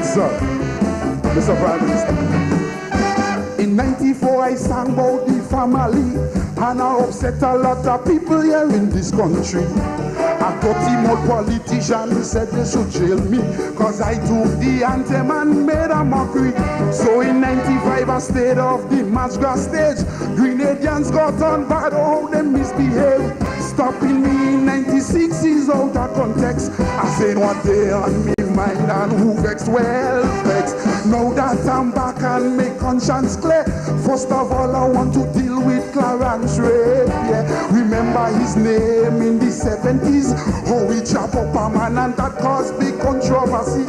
Sir, Mr. Prime Minister. In '94, I sang about the family, and I upset a lot of people here in this country. A 30-year-old politician said they should jail me, cause I took the anthem and made a mockery. So in '95, I stayed off the Masgra stage. Grenadians got on bad, oh, they misbehaved. Stopping me in '96 is out of context. I said what they on me mind and who vexed, well vexed. Now that I'm back and make conscience clear, first of all I want to deal with Clarence Rape. Yeah, remember his name in the 70s, how he chop up a man and that caused big controversies.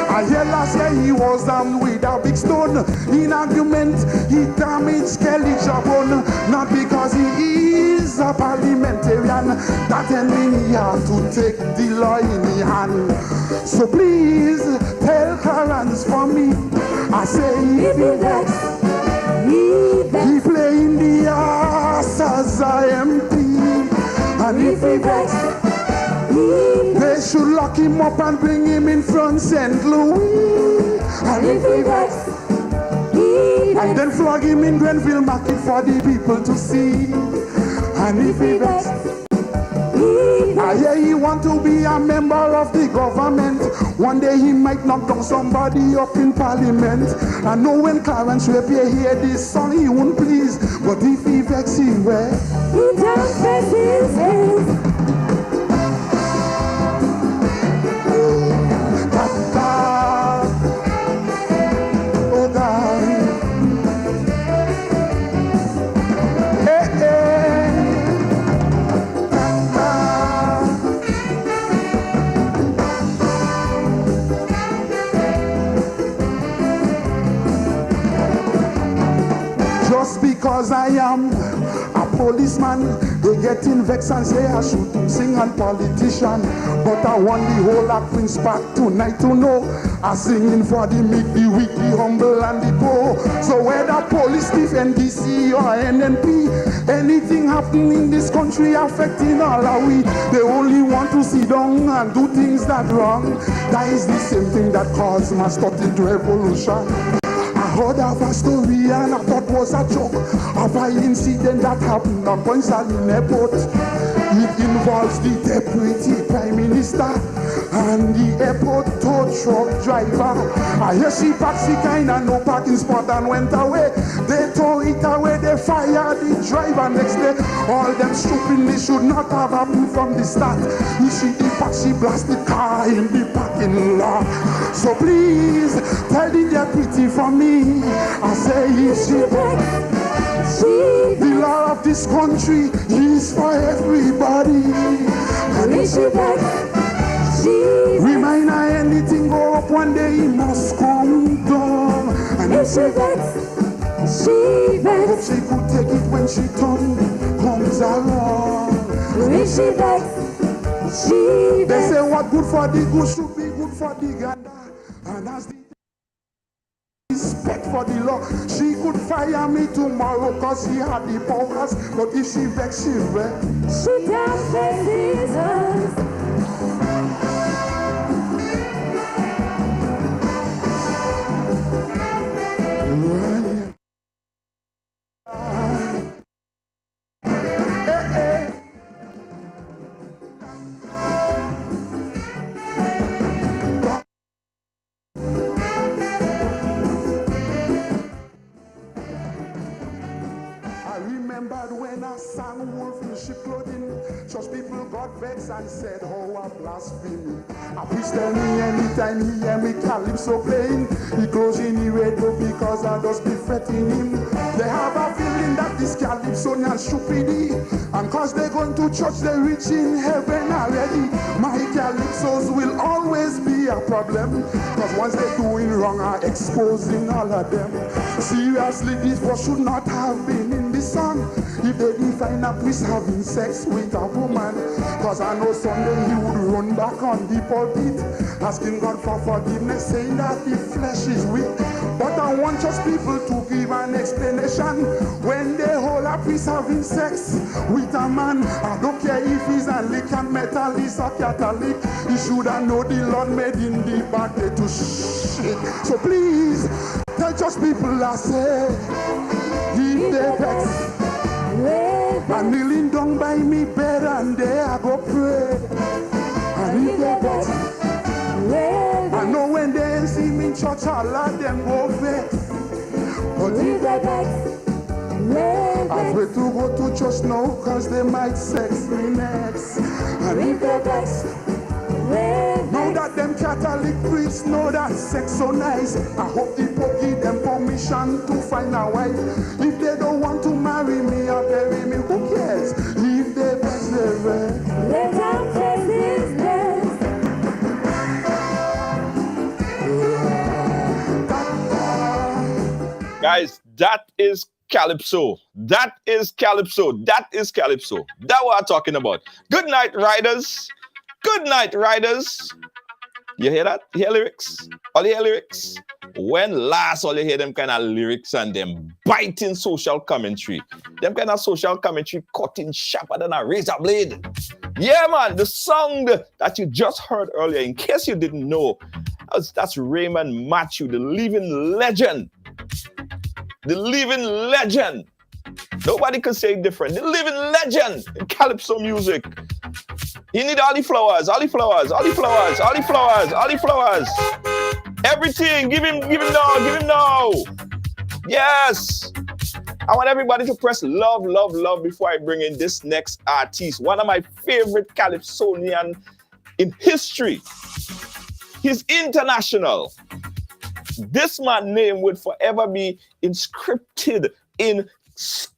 I hear last year he was armed with a big stone. In argument he damaged Kelly Jabon, not because he is a parliamentarian, that means he have to take the law in his hand. So please tell Clarence for me, I say if he vex, he playing the ass as a MP, and if he vex, they should lock him up and bring him in front St. Louis, and if he vex, and then flog him in Grenville Market for the people to see, and if he vex, I hear he want to be a member of the government. One day he might knock down somebody up in parliament. I know when Clarence Rapier hear this song he won't please, but if he vex him, well, he just vex his head. Because I am a policeman, they get in vex and say I should sing and politician. But I want the whole of Queen's Park tonight to know I'm singing for the meek, the weak, the humble and the poor. So whether police, chief, NDC or NNP, anything happening in this country affecting all of we, they only want to sit down and do things that wrong. That is the same thing that caused my started revolution. I heard of a story and I thought was a joke of an incident that happened on Point Saline Airport. It involves the deputy prime minister and the airport tow truck driver. I hear she packed the kind of no parking spot and went away. They tow it away, they fired the driver. Next day, all them stupidly should not have happened from the start. You see the taxi blast the car in the parking lot. So please tell the deputy for me, I say if she begs, the law of this country is for everybody. And if she begs, remind her she vex, she vex. Hope she could take it when she comes along. When she vex, she vex. They say what good for the goose should be good for the gander. And as the respect for the law, she could fire me tomorrow cause she had the powers. But if she vex, she vex. She can't face Jesus. When I sang wolf in sheep clothing, church people got vexed and said, oh, I blasphemy. I preach tell me anytime he hear me Calypso playing, he closing the radio because I just be fretting him. They have a feeling that this Calypsonian stupidity, and cause they going to church, they reach in heaven already. My Calypsos will always be a problem, cause once they're doing wrong, I'm exposing all of them. Seriously, this was should not have been in the song. If they didn't find a priest having sex with a woman, cause I know someday he would run back on the pulpit, asking God for forgiveness, saying that the flesh is weak. But I want just people to give an explanation. When they hold a priest having sex with a man, I don't care if he's Anglican, Methodist or Catholic, he should have known the Lord made in the back day to shit. So please, tell just people I say, if they vex, I'm kneeling down by me bed and there I go pray. And if they vex, I know when they see me in church, I'll let them go vex. But if they vex, I pray to go to church now because they might sex me next. And if they vex, know that them Catholic priests know that sex so nice. I hope the Pope give them permission to find a wife. If they don't want to marry me or bury me, who cares? If they vex, they vex. Let them face business. Guys, that is Calypso. That is Calypso. That is Calypso. That's what I'm talking about. Good night, riders. Good night, riders. You hear that? You hear lyrics? All you hear lyrics? When last all you hear them kind of lyrics and them biting social commentary? Them kind of social commentary cutting sharper than a razor blade. Yeah, man, the song that you just heard earlier, in case you didn't know, that's Raymond Mathew, the living legend. The living legend. Nobody could say it different. The living legend in Calypso music. He need all the flowers, all the flowers, all the flowers, all the flowers, all the flowers. Everything, give him now. Yes. I want everybody to press love, love, love before I bring in this next artist. One of my favorite Calypsonian in history. He's international. This man's name would forever be inscripted in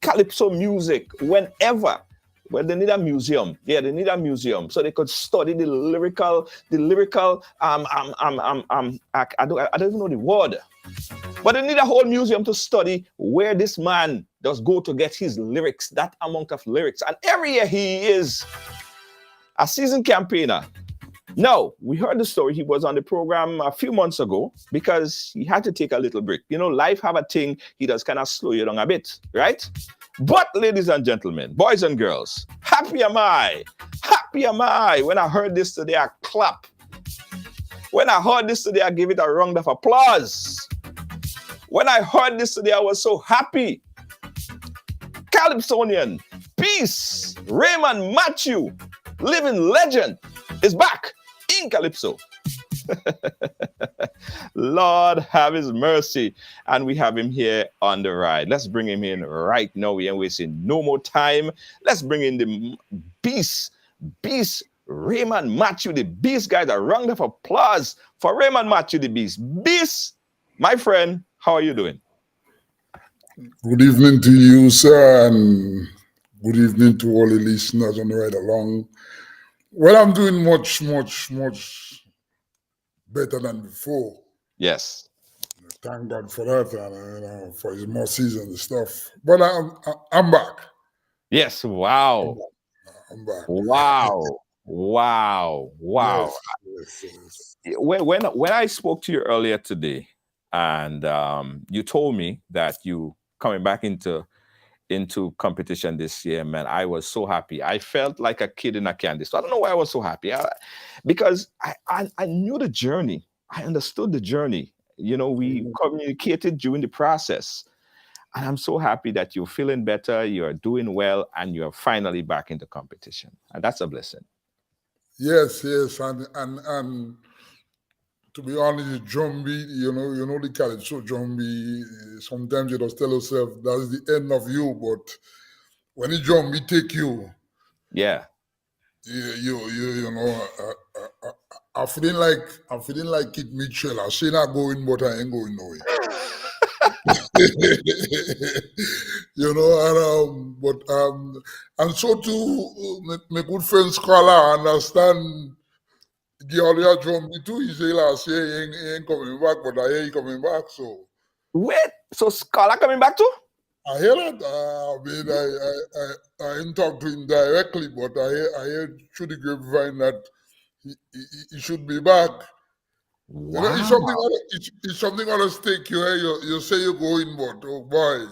Calypso music whenever. Well, they need a museum. Yeah, they need a museum so they could study the lyrical, I don't even know the word. But they need a whole museum to study where this man does go to get his lyrics, that amount of lyrics. And every year he is a seasoned campaigner. Now, we heard the story. He was on the program a few months ago because he had to take a little break. You know, life have a thing. He does kind of slow you down a bit, right? But ladies and gentlemen, boys and girls, happy am I. Happy am I. When I heard this today, I clap. When I heard this today, I give it a round of applause. When I heard this today, I was so happy. Calypsonian, peace, Raymond Mathew, living legend, is back in Calypso. Lord have his mercy. And we have him here on the ride. Let's bring him in right now. We ain't wasting no more time. Let's bring in the beast, Raymond Mathew, the beast, guys. A round of applause for Raymond Mathew, the beast. Beast, my friend, how are you doing? Good evening to you, sir, and good evening to all the listeners on the ride along. Well, I'm doing much better than before. Yes. Thank God for that, and for his more seasoned stuff. But I'm back. Yes. I'm Wow. back. I'm back. Wow. Wow. Wow. Yes, yes, yes. When I spoke to you earlier today, and you told me that you coming back into competition this year, man, I was so happy. I felt like a kid in a candy store. I don't know why I was so happy. Because I knew the journey. I understood the journey. We communicated during the process. And I'm so happy that you're feeling better, you're doing well, and you're finally back in the competition. And that's a blessing. Yes, yes, and to be honest, the drum beat, the Calypso drum beat. Sometimes you just tell yourself that's the end of you, but when the drum beat take you, Yeah. I'm feeling like Kid Mitchell. I say not going, but I ain't going nowhere. And so too, my good friend Scholar understand the earlier drum beat too. He say last year he ain't coming back, but I hear he coming back. So Wait, so Scholar coming back too? I hear that. I didn't talk to him directly, but I hear through the grapevine that he should be back. Wow. It's something on a stake. You say you're going, but oh boy,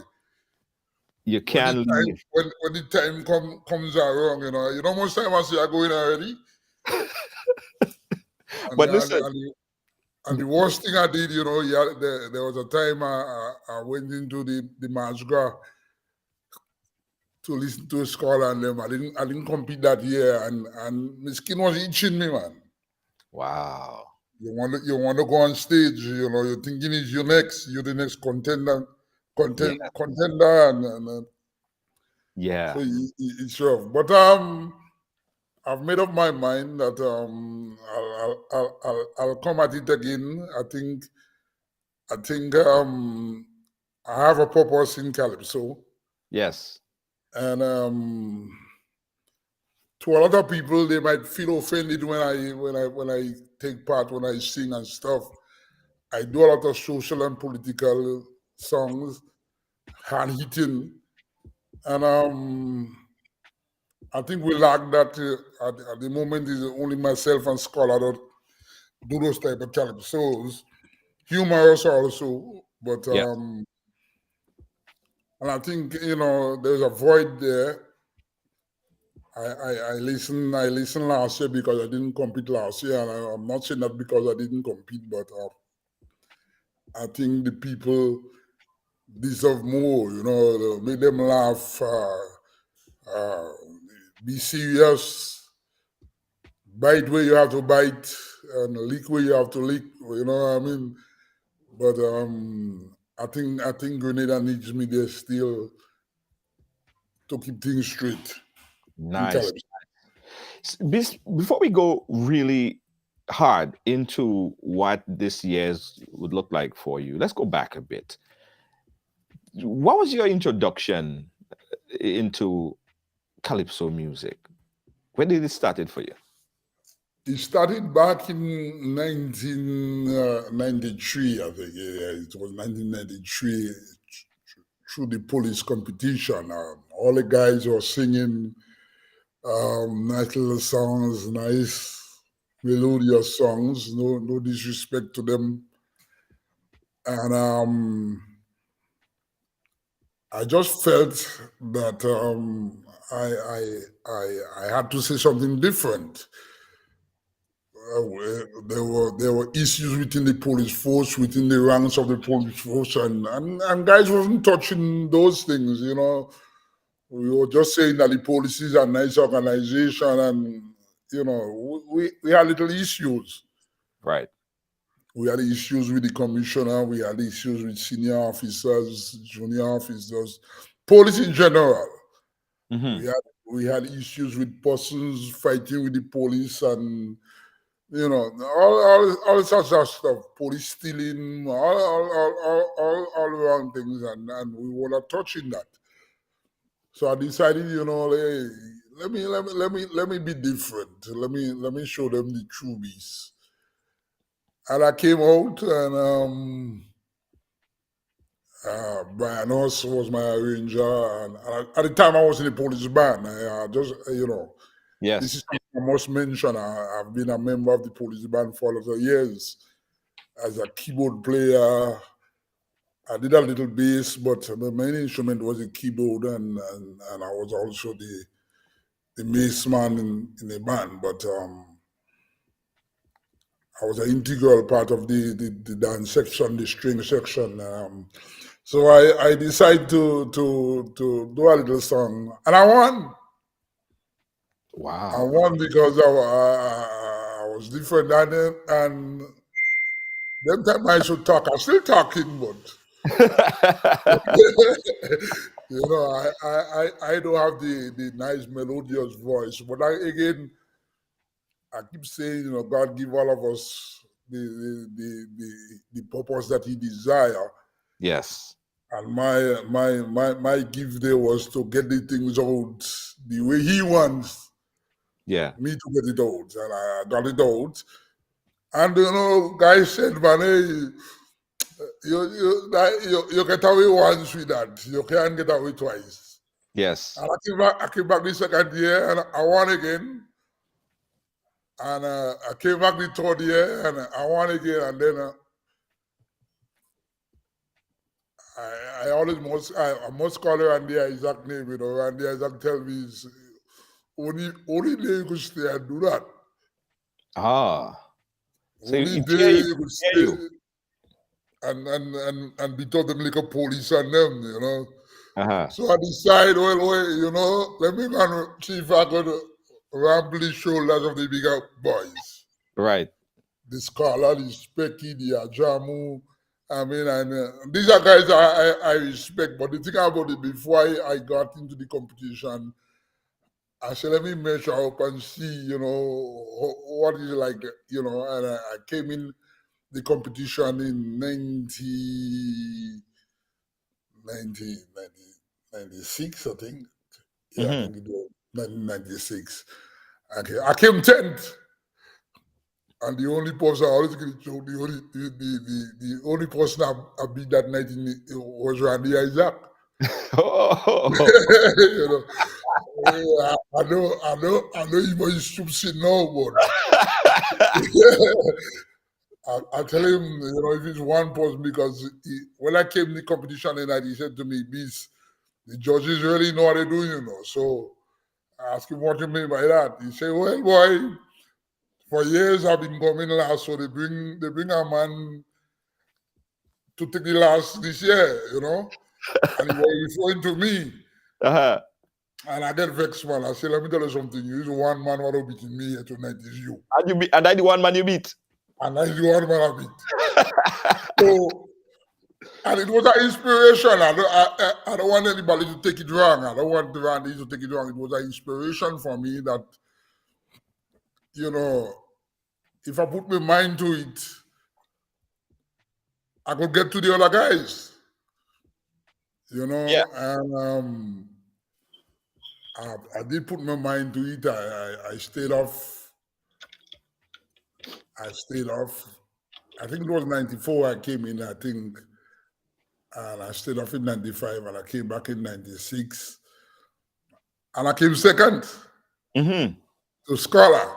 You can't leave. when the time comes around, most time I say I'm going already. But listen, And the worst thing I did, there was a time I went into the Masgra to listen to a scholar and them. I didn't compete that year, and my skin was itching me, man. wow. You want to go on stage, you're thinking you're the next contender, and Yeah. so it's rough. But I've made up my mind that I'll come at it again. I think I have a purpose in Calypso, Yes. and to a lot of people, they might feel offended when I take part, when I sing and stuff. I do a lot of social and political songs, hand hitting, and I think we lack that at the moment. Is only myself and Scholar that do those type of calypsos, humorous also, but Yes. and I think there's a void there. I listened last year because I didn't compete last year, and I'm not saying that because I didn't compete, but I think the people deserve more. Make them laugh, be serious, bite where you have to bite, and lick where you have to lick. You know what I mean? But I think Grenada needs me there still to keep things straight. Nice. Before we go really hard into what this year's would look like for you, let's go back a bit. What was your introduction into Calypso music? When did it started for you? It started back in 1993, I think. Yeah, it was 1993 through the police competition. All the guys were singing nice little songs, nice melodious songs. No disrespect to them, and I just felt that I had to say something different. There were issues within the police force, within the ranks of the police force, and guys wasn't touching those things. We were just saying that the police is a nice organization, and we had little issues. Right. We had issues with the commissioner. We had issues with senior officers, junior officers, police in general. Mm-hmm. We had issues with persons fighting with the police, and all sorts of stuff, police stealing, all around things, and we were not touching that. So I decided, hey, let me be different. Let me show them the true beast. And I came out, and Brian Hoss was my arranger, and at the time I was in the police band. I just, this is Yes. something I must mention. I've been a member of the police band for a lot of years as a keyboard player. I did a little bass, but the main instrument was the keyboard, and I was also the bass man in the band. But I was an integral part of the dance section, the string section. So I decided to do a little song, and I won. I Wow. won because I was different, and them time I should talk. I'm still talking, but I don't have the nice melodious voice. But I keep saying, God give all of us the purpose that He desire. Yes. And my gift there was to get the things out the way He wants Yeah. me to get it out, and I got it out. And guys said, man, hey, you get away once with that, you can't get away twice. Yes. And I came back the second year, and I won again. And I came back the third year, and I won again. And then I must call her Randy Isaac name, Randy Isaac tell me is only day you could stay and do that. Ah. So Only you day you. you could stay and be told them like a police on them, Uh-huh. So I decide, well, let me go and see if I could ramble the shoulders of the bigger boys. Right. The Scholar, the Specky, the Ajamu. I mean, and these are guys I respect, but the thing about it, before I got into the competition, I said, let me measure up and see, what is it like, and I came in the competition in 96, I think. Yeah, I think it was 1996. Okay, I came 10th. And the only person I always get to, the only person I beat that night was Randy Isaac. Oh. I know he was stupid now, but I tell him, if it's one person, because when I came in the competition that night, he said to me, Beast, the judges really know what they're doing, So I asked him what you mean by that. He said, well, boy, for years I've been coming last, so they bring a man to take the last this year, and he was referring to me. Uh-huh. And I get vexed, man. I say, let me tell you something. You is one man what will beating me here tonight is you. And I the one man you beat. And I the one man I beat. So, and it was an inspiration. I don't want anybody to take it wrong. I don't want Randy to take it wrong. It was an inspiration for me that, if I put my mind to it, I could get to the other guys. Yeah. And I did put my mind to it. I stayed off. I think it was 94 I came in, I think. And I stayed off in 95 and I came back in 96. And I came second to Scholar.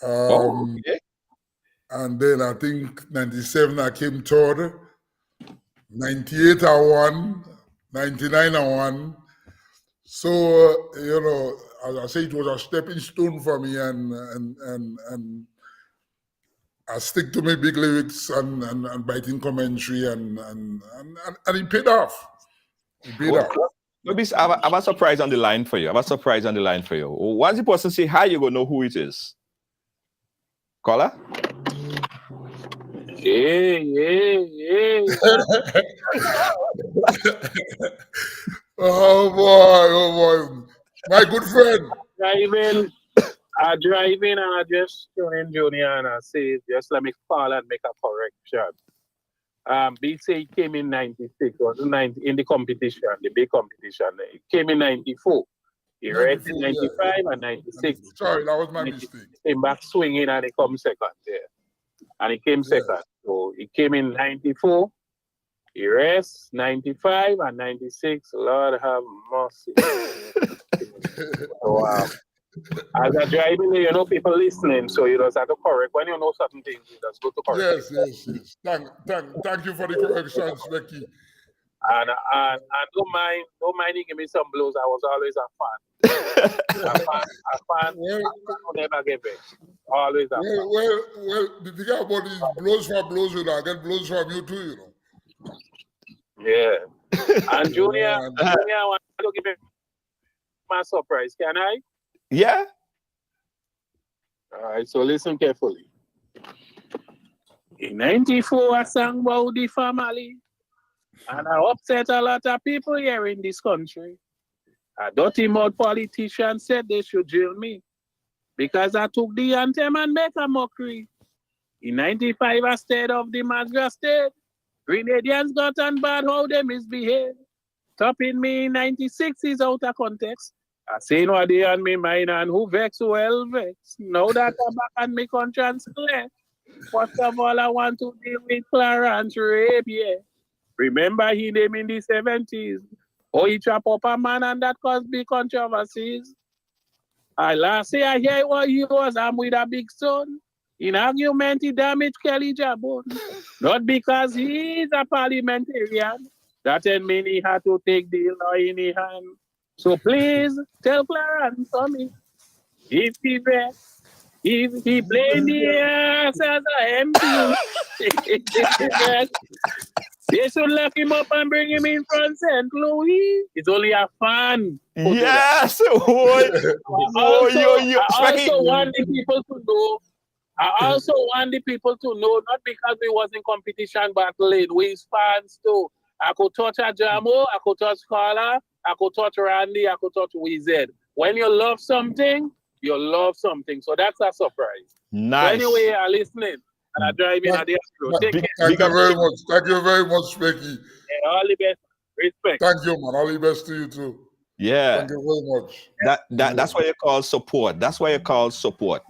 Okay. And then I think 97 I came third. 98 I won. 99 I won. So, as I say, it was a stepping stone for me, and I stick to my big lyrics and biting commentary, and it paid off. It paid off. Maybe I have a surprise on the line for you. Once the person say hi, you go know who it is. Caller? Yeah. Oh boy. My good friend. I drive in and I just tune in Junior and I say, just let me call and make a correction. BC came in 96, was in the competition, the big competition. It came in 94. He read in 95 and 96. Sorry, that was my mistake. Came back swinging and he come second there. And he came second. So he came in 94 The rest, 95 and 96, Lord have mercy. So, as a driving, people listening, so you just have to correct. When you know certain things, you just go to correct. Yes. Thank you for the corrections, Becky. And don't mind you give me some blows. I was always a fan. a fan who never get vexed. Always a fan. Well, the thing about these blows for blows, I get blows from you too, Yeah. And Junior, I want to give you my surprise. Can I? Yeah. All right, so listen carefully. In 94, I sang about the family. And I upset a lot of people here in this country. A dirty mouth politician said they should jail me because I took the anthem and make a mockery. In 95, I stayed off the Madras state. Grenadians got on bad how they misbehave. Topping me in 96 is out of context. I seen what they on me mind and who vex well vex. Now that I'm back on me conscience clear. First of all, I want to deal with Clarence rape, yeah. Remember he named in the 70s. Oh, he chop up a man and that caused big controversies. I last say I hear what he was, I'm with a big son. In argument, he damaged Kelly Jabon. Not because he's a parliamentarian. That didn't mean he had to take the law in his hand. So please tell Clarence for me. If he played the ass as a MP, they should lock him up and bring him in from St. Louis. It's only a fan. Yes. I also want the people to know, not because we was in competition battling, we fans too. I could touch a Jamo, I could touch Carla, I could touch Randy, I could touch Wizard. When you love something, you love something. So that's a surprise. Nice. So anyway, I'm listening and I'm driving at the road. Thank you very much. Thank you very much, Becky. Yeah, all the best. Respect. Thank you, man. All the best to you too. Yeah. Thank you very much. That's why you call support. That's why you call support.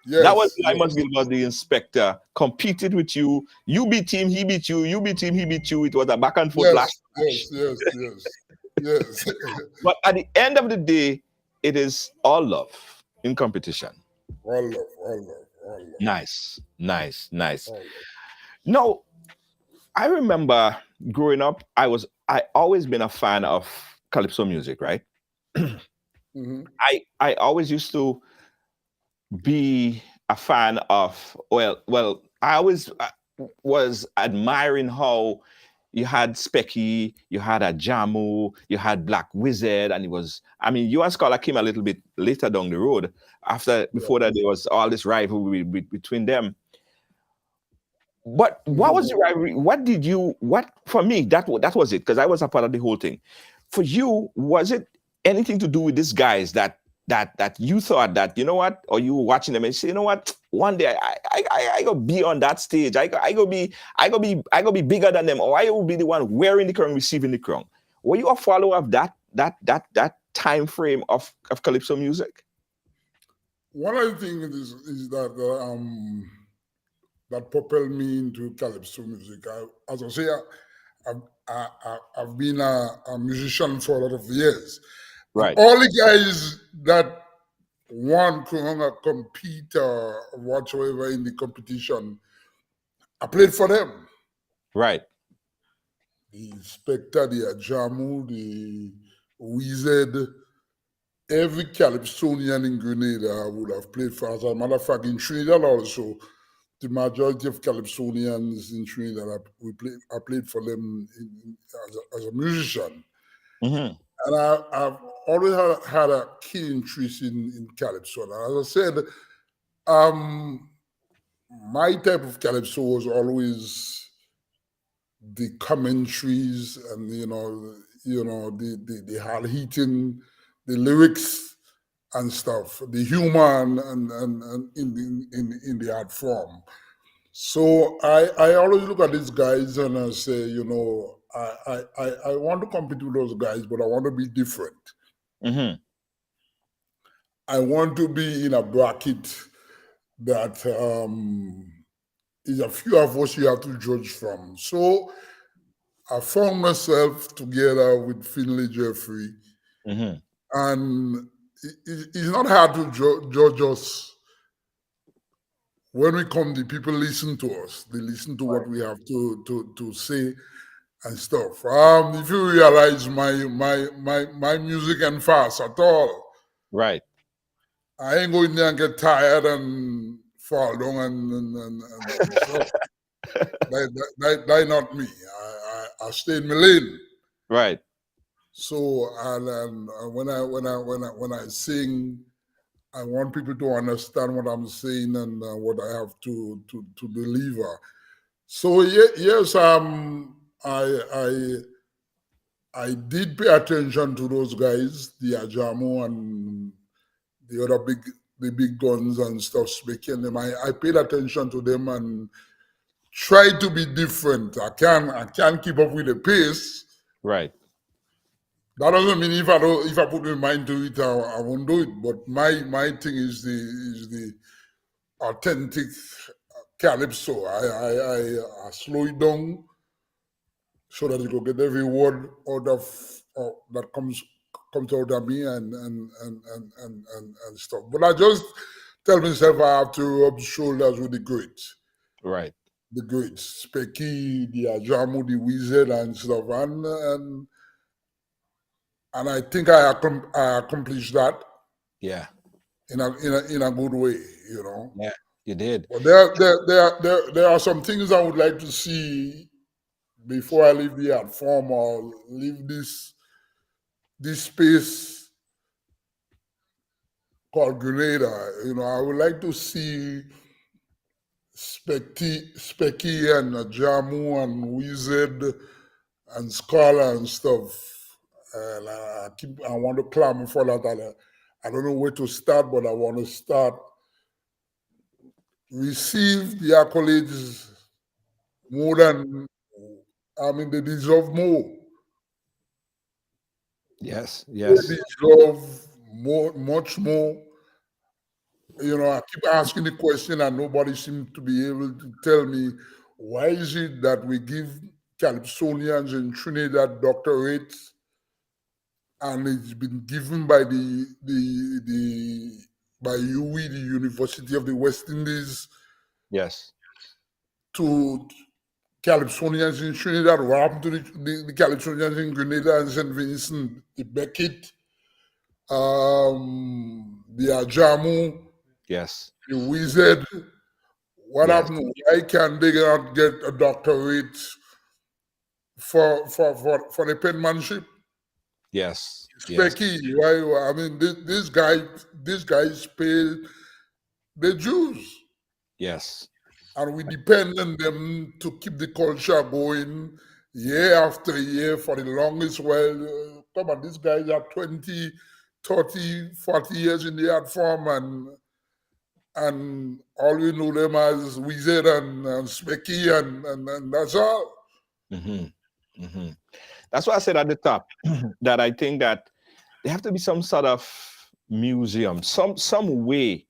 Yes, that was Raymond Gilbert, the inspector, competed with you. You beat him, he beat you. You beat him, he beat you. It was a back and forth last. Yes. But at the end of the day, it is all love in competition. All love. Nice. No, I remember growing up, I always been a fan of Calypso music, right? Mm-hmm. I always used to be a fan of, I always was admiring how you had Specky, you had a Jamu, you had Black Wizard, and you and Scholar came a little bit later down the road. Before that, there was all this rivalry between them. But what was the rivalry? For me, that was it, because I was a part of the whole thing. For you, was it anything to do with these guys that you thought that, you know what, or you were watching them and say, you know what, one day I go be on that stage, I go be bigger than them, or I will be the one wearing the crown, receiving the crown? Were you a follower of that time frame of Calypso music? One of the things is that that propelled me into Calypso music. As I say, I've been a musician for a lot of years. Right. All the guys that won to compete or whatsoever in the competition, I played for them. Right. The Spectre, the Ajamu, the Wizard, every Calypsonian in Grenada I would have played for. As a matter of fact, in Trinidad also, the majority of Calypsonians in Trinidad, I played for them as a musician. Mm-hmm. And I've always had a keen interest in Calypso. And as I said, my type of Calypso was always the commentaries and the hard hitting, the lyrics and stuff, the humor and in the art form. So I always look at these guys and I say, I want to compete with those guys, but I want to be different. Mm-hmm. I want to be in a bracket that is a few of us you have to judge from. So I found myself together with Finlay Jeffrey, and it's not hard to judge us. When we come, the people listen to us. They listen to what we have to say and stuff. If you realize my music and fast at all, Right. I ain't going there and get tired and fall down and stuff. That not me. I stay in my lane. Right. So and when I sing, I want people to understand what I'm saying and what I have to deliver. So yes, I did pay attention to those guys, the Ajamo and the other big guns and stuff, speaking them. I paid attention to them and tried to be different. I can't keep up with the pace. Right. That doesn't mean if I put my mind to it, I won't do it. But my thing is the authentic Calypso. I slow it down so that you can get every word out of that comes out of me and stuff. But I just tell myself I have to rub shoulders with the greats. Right. The greats, Specky, the Ajamu, the Wizard and stuff. And I think I accomplished that. Yeah. In a good way, you know. Yeah, you did. But there are some things I would like to see before I leave the art form or leave this space called Grenada. You know, I would like to see Specky and Jamu and Wizard and Scholar and stuff. And I want to clamor for that. I don't know where to start, but I want to start. Receive the accolades more than, they deserve more. Yes. They deserve more, much more. You know, I keep asking the question and nobody seems to be able to tell me why is it that we give Calypsonians in Trinidad doctorates and it's been given by by UWI, the University of the West Indies. Yes. To Calypsonians in Trinidad. What happened to the Calypsonians in Grenada and St. Vincent, the Beckett, the Ajamu, yes, the Wizard? What Yes. happened? Why can't they not get a doctorate for the penmanship? Yes. Specky, why? I mean, these guys pay the Jews. Yes. And we depend on them to keep the culture going year after year for the longest while. Come on, these guys are 20, 30, 40 years in the art form and all we know them as Wizard and Specky and that's all. That's why I said at the top that I think that there have to be some sort of museum, some way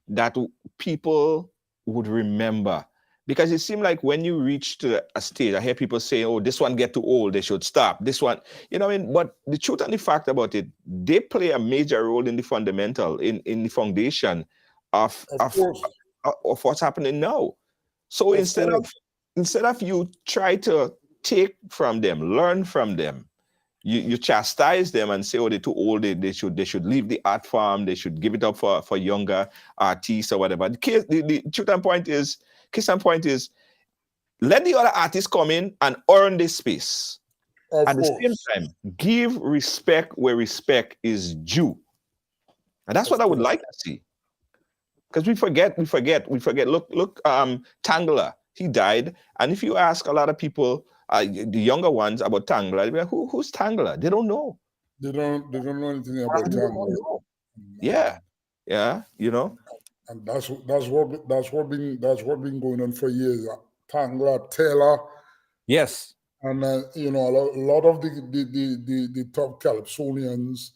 that people would remember. Because it seemed like when you reach to a stage, I hear people say, oh, this one get too old, they should stop. This one, you know what I mean? But the truth and the fact about it, they play a major role in the fundamental, in the foundation of what's happening now. So instead of you try to take from them, learn from them, you chastise them and say, oh, they're too old, they should leave the art form, they should give it up for younger artists or whatever. The truth and point is, case and point is, let the other artists come in and earn this space. At the same time, give respect where respect is due. And that's what I would like to see. Because we forget. Look, Tangler, he died. And if you ask a lot of people, the younger ones about Tangler, they'll be like, who's Tangler? They don't know. They don't know anything about Tangler. Yeah, you know. And that's what been going on for years. Tangler, Taylor. Yes. And you know, a lot of the top Calypsonians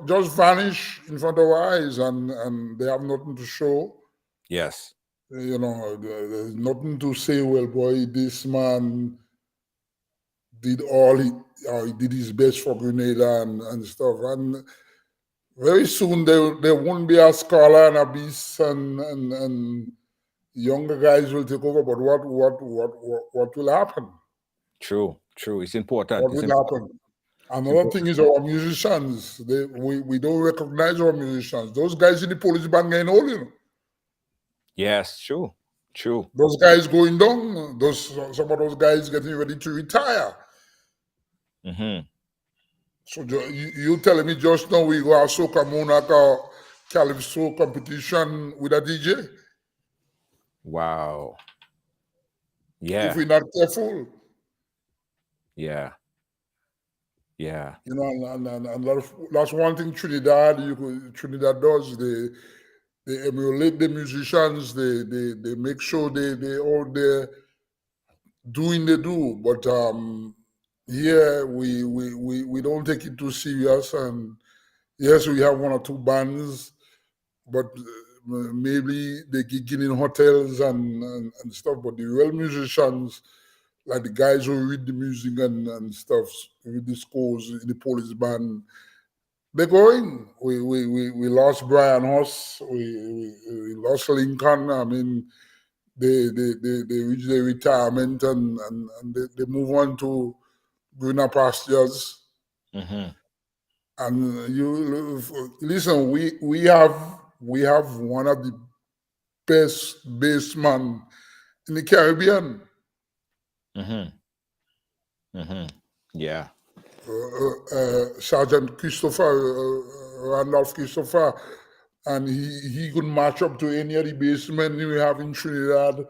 just vanish in front of our eyes, and they have nothing to show. Yes. You know, there's nothing to say. Well, boy, this man did he did his best for Grenada and stuff. And very soon there won't be a scholar and a beast and younger guys will take over. But what will happen? True. It's important. What will happen? Another thing is our musicians. We don't recognize our musicians. Those guys in the police band getting old, you know. Yes, true. Those guys going down. Some of those guys getting ready to retire. Mm-hmm. So you telling me just now we go a soca monarch or Calypso competition with a DJ? Wow. Yeah. If we're not careful. Yeah. You know, and that's one thing Trinidad does. They emulate the musicians. They make sure they all there doing they do. But here we don't take it too serious. And yes, we have one or two bands, but maybe they gigging in hotels and stuff. But the real musicians, like the guys who read the music and stuff, read the scores in the police band, they're going. We lost Brian Hoss, we lost Lincoln. I mean, they reach their retirement and they move on to greener pastures. Mm-hmm. And you listen, we have one of the best bassmen in the Caribbean. Yeah. Sergeant Christopher, Randolph Christopher, and he could match up to any of the bassmen we have in Trinidad,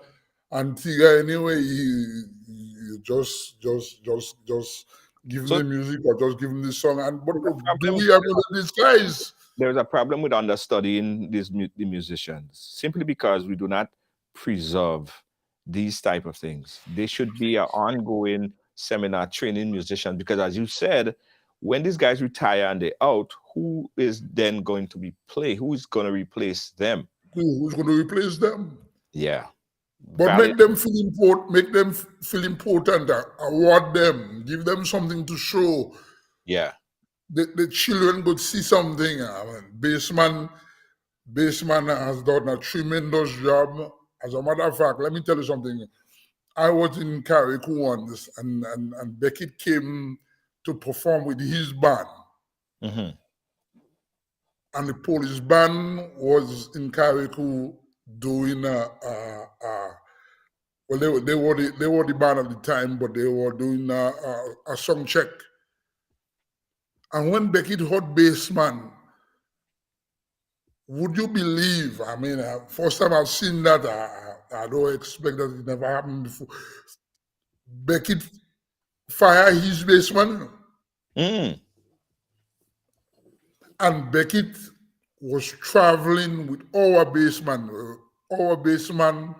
Antigua. Anyway, you just give him the music or just give him the song. And but do we have these guys? There's a problem with understudying the musicians simply because we do not preserve these type of things. They should be an ongoing seminar training musicians, because as you said, when these guys retire and they're out, who is then going to be play? Who is going to replace them? Who's going to replace them? Yeah. But make them feel important. Make them feel important. Award them. Give them something to show. Yeah. The children could see something. I mean, bassman has done a tremendous job. As a matter of fact, let me tell you something. I was in Carriacou once, and Beckett came to perform with his band. Mm-hmm. And the police band was in Carriacou doing well, they were the band at the time, but they were doing a song check. And when Beckett heard bassman, would you believe? I mean, first time I've seen that. I don't expect that it never happened before. Beckett fired his bassman. Mm. And Beckett was traveling with our bassman. Our bassman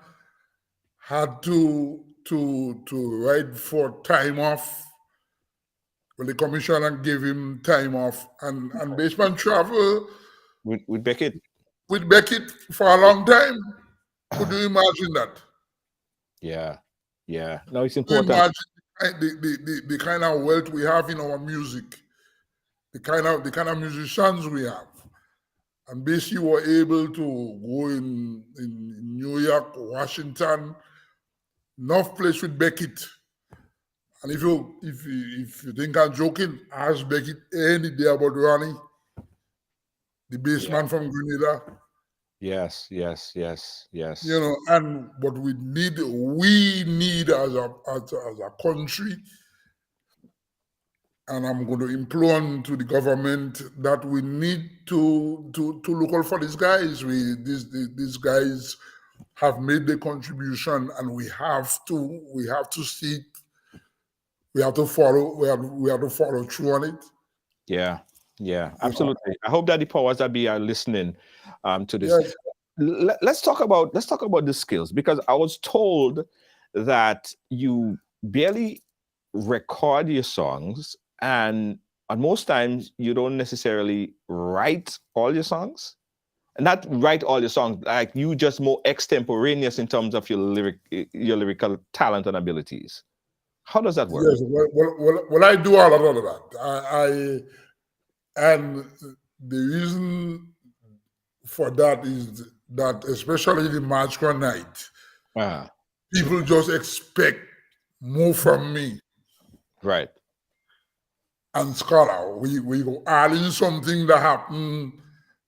had to ride for time off. Well, the commissioner gave him time off, and bassman traveled with Beckett. With Beckett for a long time. Could you imagine that? Yeah. No, it's important. Imagine the kind of wealth we have in our music, the kind of musicians we have. And basically were able to go in New York, Washington, enough place with Beckett. And if you think I'm joking, ask Beckett any day about Ronnie, the bassman from Grenada. Yes. You know, and what we need as a country, and I'm going to implore on to the government that we need to look out for these guys. These guys have made their contribution, and we have to see it. We have to follow through on it. Yeah, absolutely. I hope that the powers that be are listening to this. Yes. Let's talk about the skills, because I was told that you barely record your songs, and most times you don't necessarily write all your songs. And not write all your songs, like you just more extemporaneous in terms of your lyrical talent and abilities. How does that work? Yes, well, I do a lot of that. And the reason for that is that, especially the Marchcore night, Ah, people just expect more from me. right. And Scholar, we go add in something that happened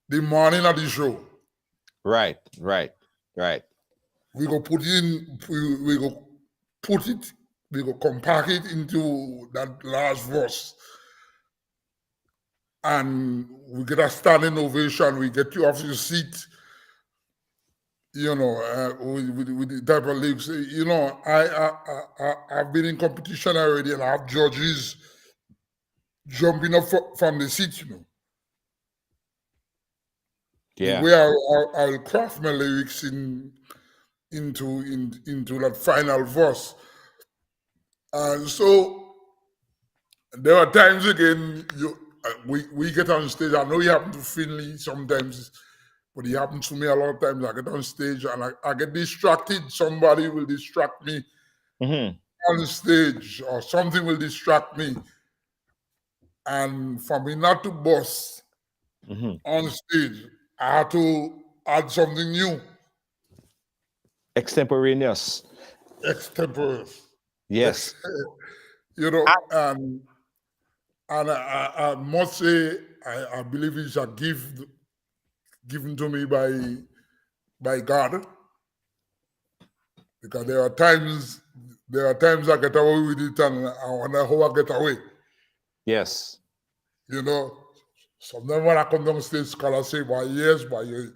the morning of the show. Right. We go put it, we go compact it into that last verse. And we get a standing ovation, we get you off your seat, with the type of lyrics. I've been in competition already and I have judges jumping up from the seat, Yeah. The way I'll craft my lyrics into that final verse. And so there are times again we get on stage. I know it happens to Finley sometimes, but it happens to me a lot of times. I get on stage and I get distracted. Somebody will distract me on stage, or something will distract me. And for me not to bust on stage, I have to add something new. Extemporaneous. Extemporaneous. Yes. And I must say, I believe it's a gift given to me by God, because there are times I get away with it, and I wonder how I get away. Yes. Sometimes when I come down stage, Scholar say, "Well, yes, but you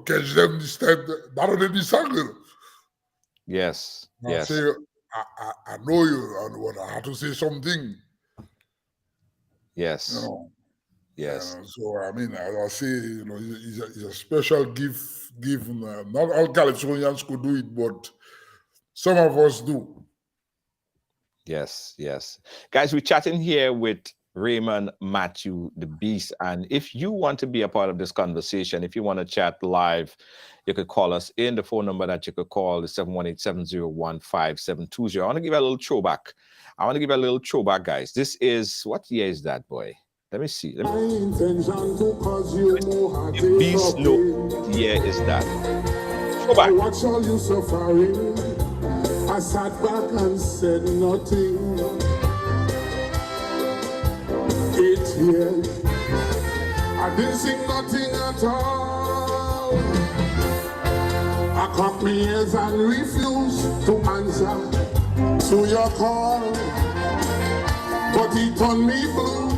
catch them this time. That only this angle." Yes. And yes. I say, I know you, and I have to say something. Yes. Yes. So I mean, as I say, it's a special gift given. Not all Calypsonians could do it, but some of us do. Yes. Guys, we're chatting here with Raymond Mathew, the Beast. And if you want to be a part of this conversation, if you want to chat live, you could call us in. The phone number that you could call is 718-701-5720. I want to give you a little throwback. Guys. This is, what year is that, boy? Let me see. The Beast, no, what year is that? Throwback. Watch all you suffering. I sat back and said nothing. 8 years, I didn't sing nothing at all. I cocked my ears and refused to answer to your call. But it turned me blue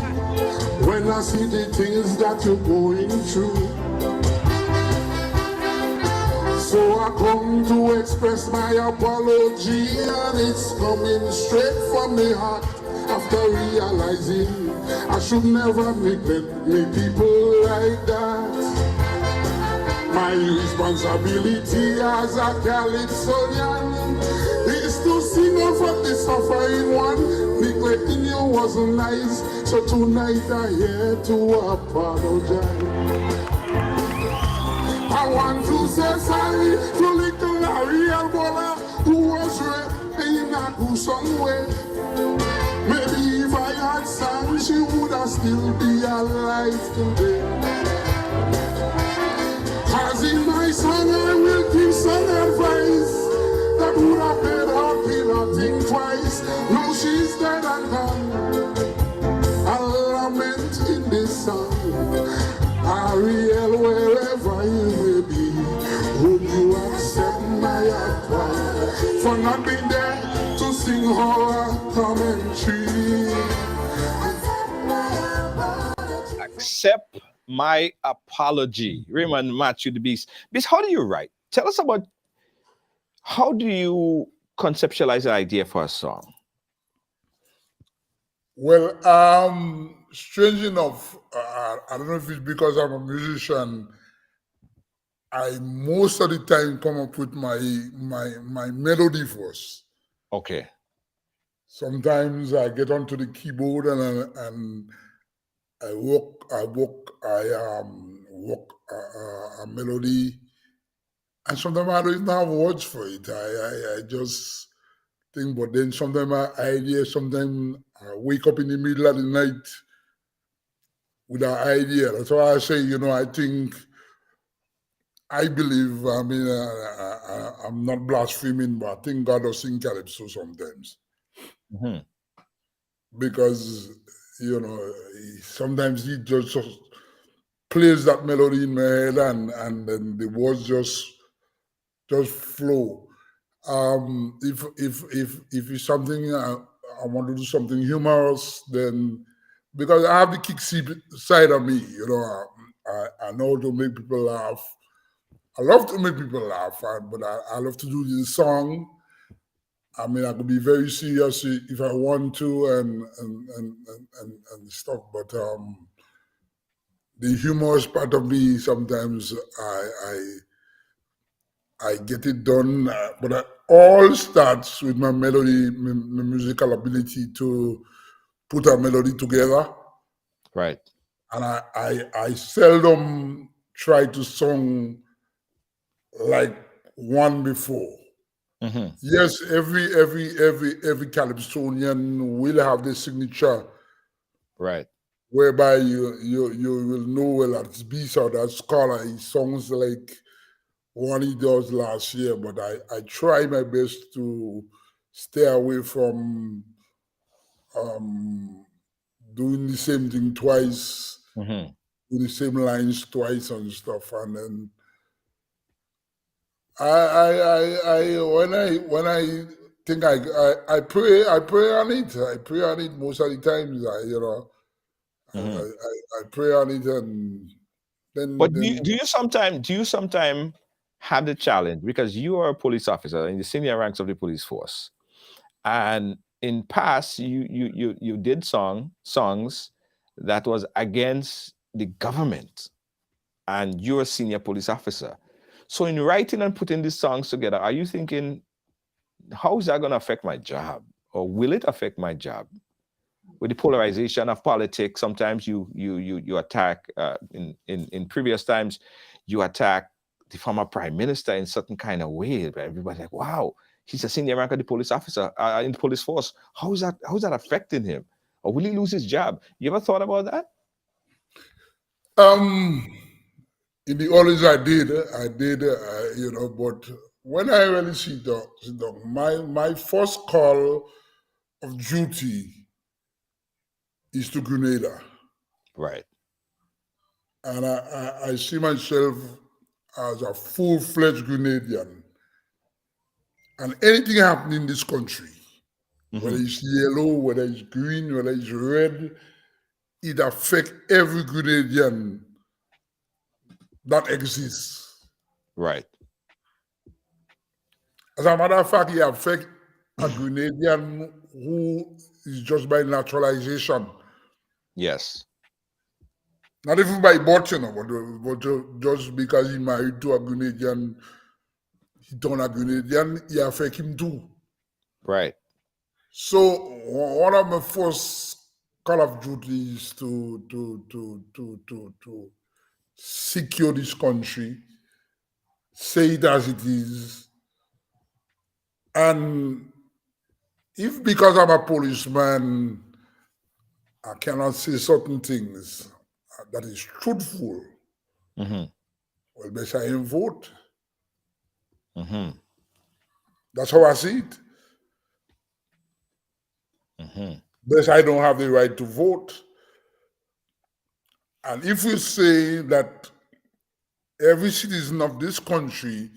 when I see the things that you're going through. So I come to express my apology, and it's coming straight from the heart after realizing I should never neglect me people like that. My responsibility as a Calypsonian is to sing off of the suffering one. Neglecting you wasn't nice, so tonight I'm here to apologize. I want to say sorry to little Ariel Bola, who was raped in a gruesome way. Maybe if I had sang, she would have still be alive today. Cause in my song I will give some advice that would have made her feel a thing twice. Now she's dead and gone. I lament in this song. Ariel, wherever you may be, would you accept my apology for not being there to sing horror commentary? Accept my apology. Raymond Mathew, the Beast. Beast, how do you write? Tell us about, how do you conceptualize an idea for a song? Well, strange enough, I don't know if it's because I'm a musician, I most of the time come up with my melody first. Okay. Sometimes I get onto the keyboard and I work a melody, and sometimes I don't even have words for it. I just thing. But then sometimes my idea, sometimes I wake up in the middle of the night with an idea. That's why I say, I believe, I'm not blaspheming, but I think God does sing Calypso sometimes. Mhm. Because, sometimes he just plays that melody in my head and then the words just flow. If it's something I want to do something humorous, then because I have the kick side of me, I know to make people laugh. I love to make people laugh, but I love to do this song. I mean, I could be very serious if I want to and stuff, but the humorous part of me sometimes I get it done, but it all starts with my melody, my musical ability to put a melody together. Right. And I seldom try to sing like one before. Mhm. Yes, every Calypsonian will have the signature Right. whereby you will know, well, that's Beast or that Scholar. He songs like one he does last year, but I try my best to stay away from doing the same thing twice, Mhm. do the same lines twice and stuff. And then when I think I pray on it. I pray on it most of the times. Mhm. I pray on it, and But then do you sometime have the challenge because you are a police officer in the senior ranks of the police force, and in past you did songs that was against the government, and you're a senior police officer. So in writing and putting these songs together, are you thinking, how is that going to affect my job, or will it affect my job? With the polarization of politics, sometimes you attack in previous times, you attack the former prime minister in certain kind of way. Everybody's like, wow, he's a senior rank of the police officer in the police force. How is that affecting him? Or will he lose his job? You ever thought about that? in the old days I did, but when I really sit down, my first call of duty is to Grenada. Right. And I see myself as a full-fledged Grenadian. And anything happening in this country, whether Mhm. it's yellow, whether it's green, whether it's red, it affects every Grenadian that exists. Right. As a matter of fact, it affects a Grenadian who is just by naturalization. Yes. Not even by birth, but just because he married to a Grenadian, he turned a Grenadian, it affects him too. Right. So one of my first call of duty is to secure this country, say it as it is, and if because I'm a policeman, I cannot say certain things that is truthful, Mhm. well, best I ain't vote. Mhm. That's how I see it. Mhm. Best I don't have the right to vote. And if we say that every citizen of this country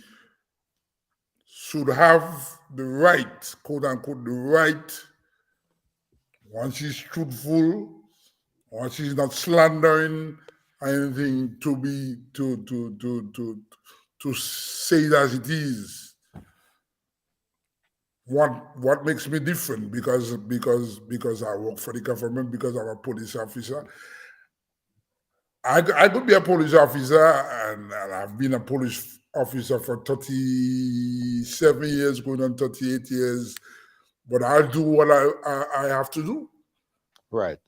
should have the right, quote unquote, the right, once he's truthful, once he's not slandering anything, to say it as it is. What makes me different? Because I work for the government, because I'm a police officer. I could be a police officer, and I've been a police officer for 37 years, going on 38 years, but I'll do what I have to do. Right.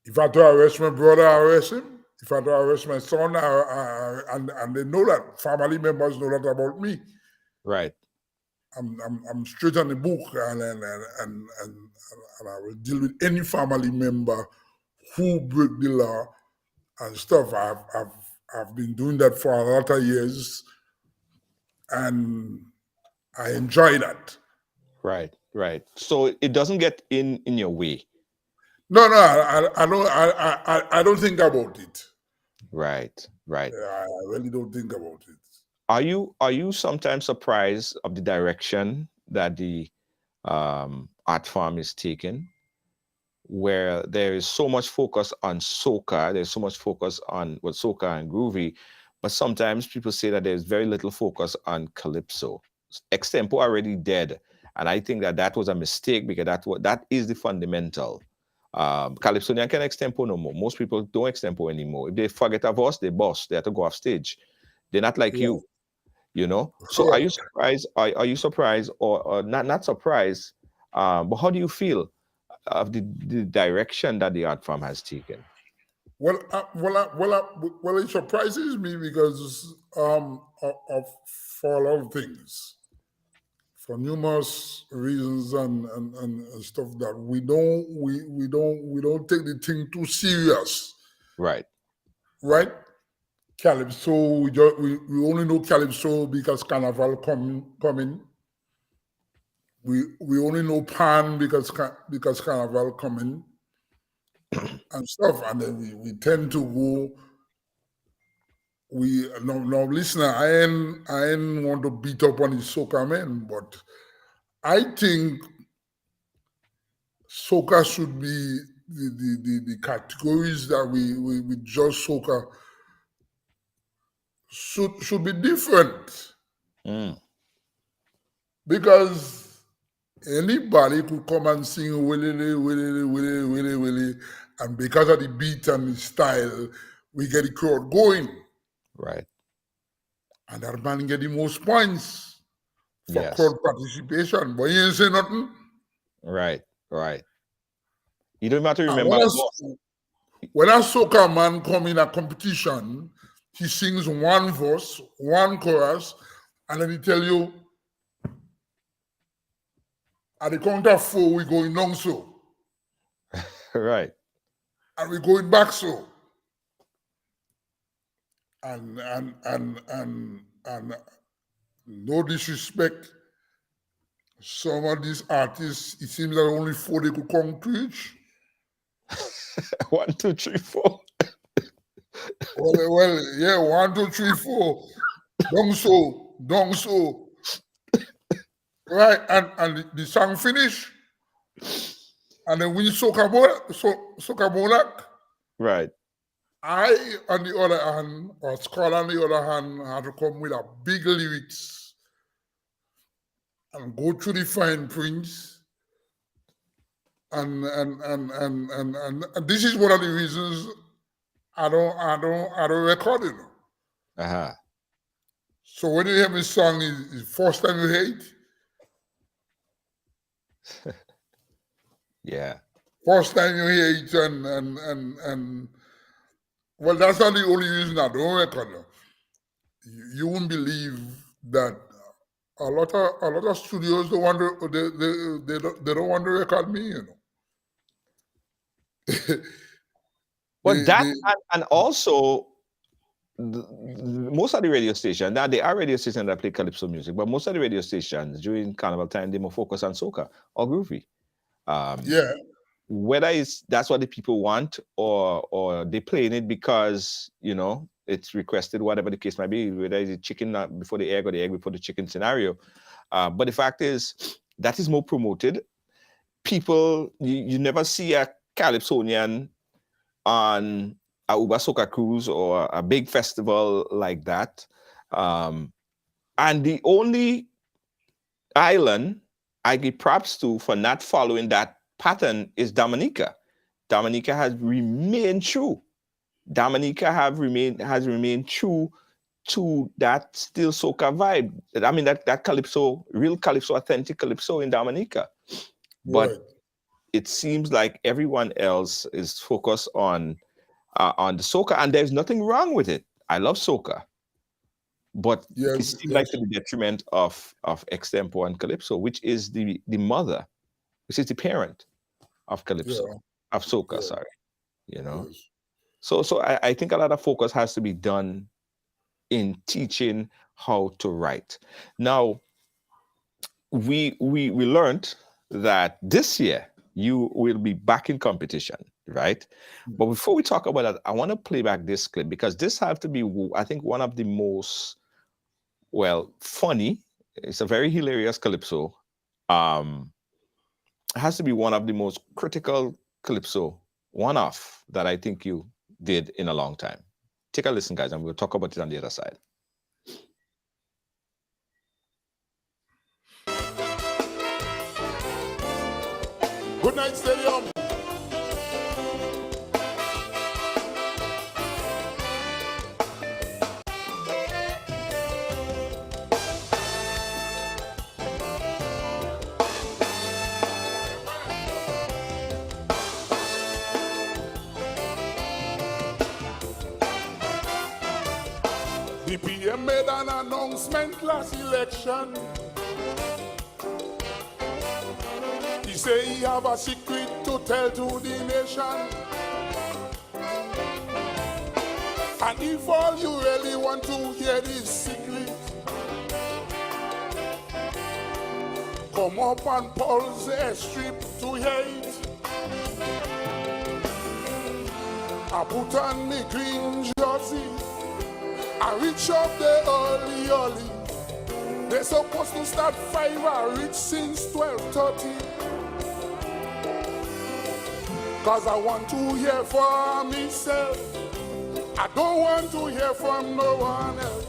If I have to arrest my brother, I arrest him. If I have to arrest my son, and they know that. Family members know that about me. Right. I'm straight on the book, and I will deal with any family member who break the law and stuff. I've been doing that for a lot of years, and I enjoy that. Right, right. So it doesn't get in your way. No, I don't think about it. Right, right. I really don't think about it. Are you sometimes surprised of the direction that the art form is taking, where there is so much focus on soca, there's so much focus on soca and groovy, but sometimes people say that there's very little focus on calypso. Extempo already dead, and I think that was a mistake, because that is the fundamental. Calypso can extempo no more. Most people don't extempo anymore. If they forget a voice, they bust. They have to go off stage. They're not like you. So are you surprised? Are you surprised, or not surprised? But how do you feel of the direction that the art form has taken? Well, it surprises me because for a lot of things, for numerous reasons and stuff, that we don't take the thing too serious. Right. Calypso, we only know Calypso because Carnival coming. We only know Pan because Carnival coming and stuff, and then we tend to go. Now listener, I ain't want to beat up on the soca men, but I think soca should be the categories that we judge soca should be different. Because anybody could come and sing willy, and because of the beat and the style, we get the crowd going. Right. And that man get the most points for Yes. crowd participation, but he ain't say nothing. Right. You don't have to And remember. when a soca man come in a competition, he sings one verse, one chorus, and then he tell you, at the count of 4, we going down so. Right. And we going back so. And no disrespect, some of these artists, it seems that only 4 they could come to each. 1, 2, 3, 4. Well, yeah, 1, 2, 3, 4. Down so. Right, and the song finish, and then we soca bolak. Right. I, on the other hand, or Scott on the other hand, had to come with a big lyrics and go through the fine prints. And this is one of the reasons I don't record it. Uh-huh. So when you hear me song, is first time you hear it? Yeah. First time you hear it, and well, that's not the only reason I don't record it. You won't believe that a lot of studios don't want to, they don't want to record me, But and also most of the radio stations, now there are radio stations that play calypso music, but most of the radio stations during Carnival time, they more focus on soca or groovy. Yeah. Whether that's what the people want, or they playing it because it's requested, whatever the case might be, whether it's the chicken before the egg or the egg before the chicken scenario. But the fact is that is more promoted. People, you never see a calypsonian on a Uber Soca cruise or a big festival like that. And the only island I give props to for not following that pattern is Dominica. Dominica has remained true. Dominica has remained true to that still soca vibe. I mean that calypso, real calypso, authentic calypso in Dominica. But it seems like everyone else is focused on the soca, and there's nothing wrong with it. I love soca, But it Yes, seemed like yes. to the detriment of Extempo and Calypso, which is the mother, which is the parent of Calypso, Yeah, of soca, yeah, sorry, you know. yes. So I think a lot of focus has to be done in teaching how to write. Now, we learned that this year you will be back in competition, right? But before we talk about that, I want to play back this clip because this has to be, I think, one of the most, well, funny. It's a very hilarious calypso. It has to be one of the most critical calypso one-off that I think you did in a long time. Take a listen, guys, and we'll talk about it on the other side. Good night, Stadium. The PM made an announcement last election. He say he have a secret to tell to the nation. And if all you really want to hear this secret, come up and pulse the strip to hate. I put on me green jersey, I reach up the early. They supposed to start 5, I reach since 12:30. Cause I want to hear from myself. I don't want to hear from no one else.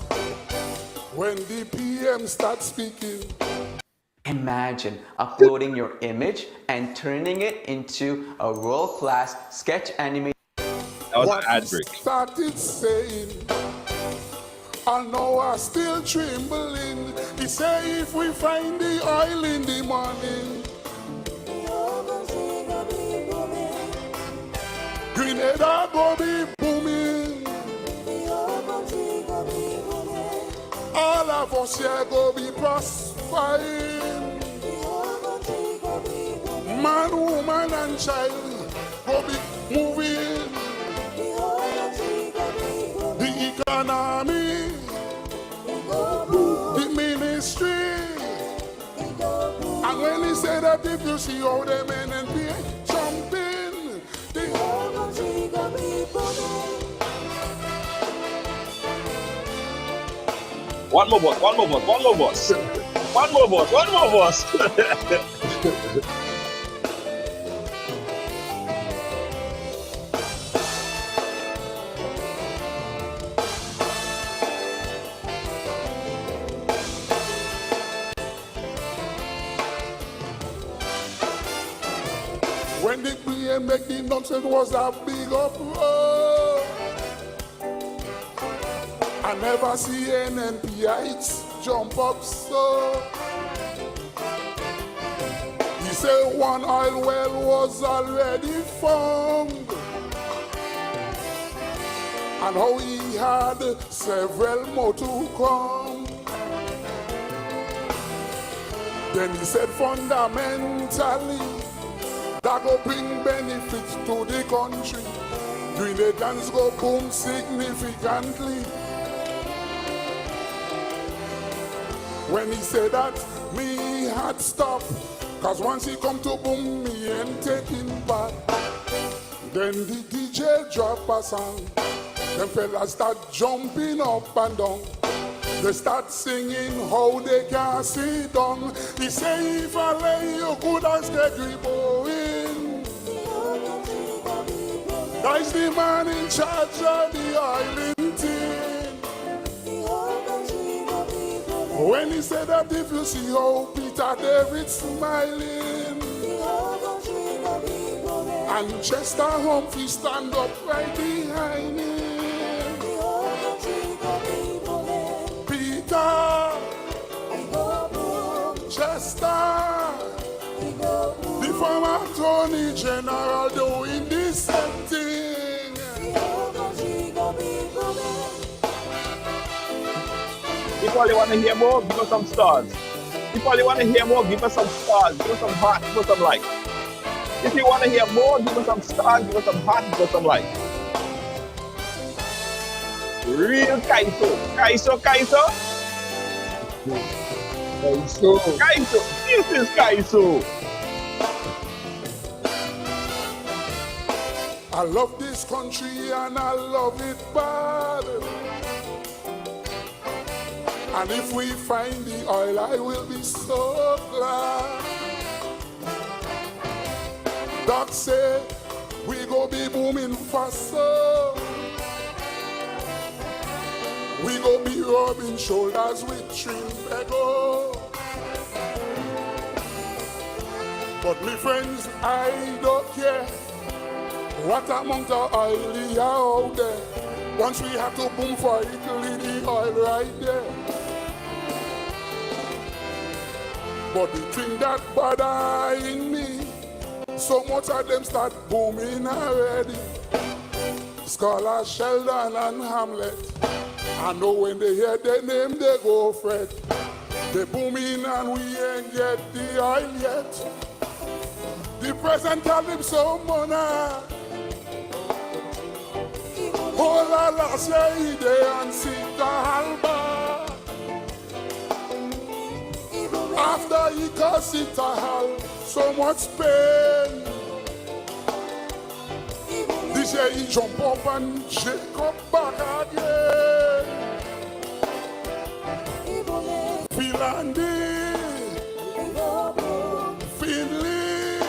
When the PM starts speaking, imagine uploading your image and turning it into a world-class sketch animation. That was an ad he break. started saying, I know I still trembling. He say if we find the oil in the morning, Grenada go be booming. All of us here go be prospering. Man, woman, and child go be moving. The economy, the ministry. And when he said that if you see all the men and be jumping, the whole country go be booming. One more boss, one more boss, one more boss. One more boss, one more boss. When the PM make the nonsense was a big uproar. I never see NNPites jump up so. He said one oil well was already found. And how he had several more to come. Then he said fundamentally, that go bring benefits to the country. Doing the dance go boom significantly. When he said that, me had stopped. Cause once he come to boom, me ain't taking back. Then the DJ drop a song. Them fellas start jumping up and down. They start singing how they can sit down. He say if I lay you could ask the going. That's the man in charge of the island team. When he said that if you see how Peter David smiling and Chester Humphrey stand up right behind him. Peter, Chester, the former Attorney General doing the same thing. If all you want to hear more, give us some stars. If all you want to hear more, give us some stars, give us some heart, give us some likes. If you want to hear more, give us some stars, give us some heart, give us some likes. Real Kaiso. Kaiso. This is Kaiso. I love this country and I love it bad. And if we find the oil, I will be so glad. Doc say we go be booming faster. We go be rubbing shoulders with Trinbago. But me friends, I don't care what amount of oil is out there. Once we have to boom for Italy, the oil right there. But the thing that bothering me, so much of them start booming already. Scholar Sheldon and Hamlet, I know when they hear their name, they go fret. They booming and we ain't get the oil yet. The present Calypso monarch, oh la la, say they and sit the halba. After he cause it a hell, so much pain. This year he jump up and shake up back again. Philandi, Finley,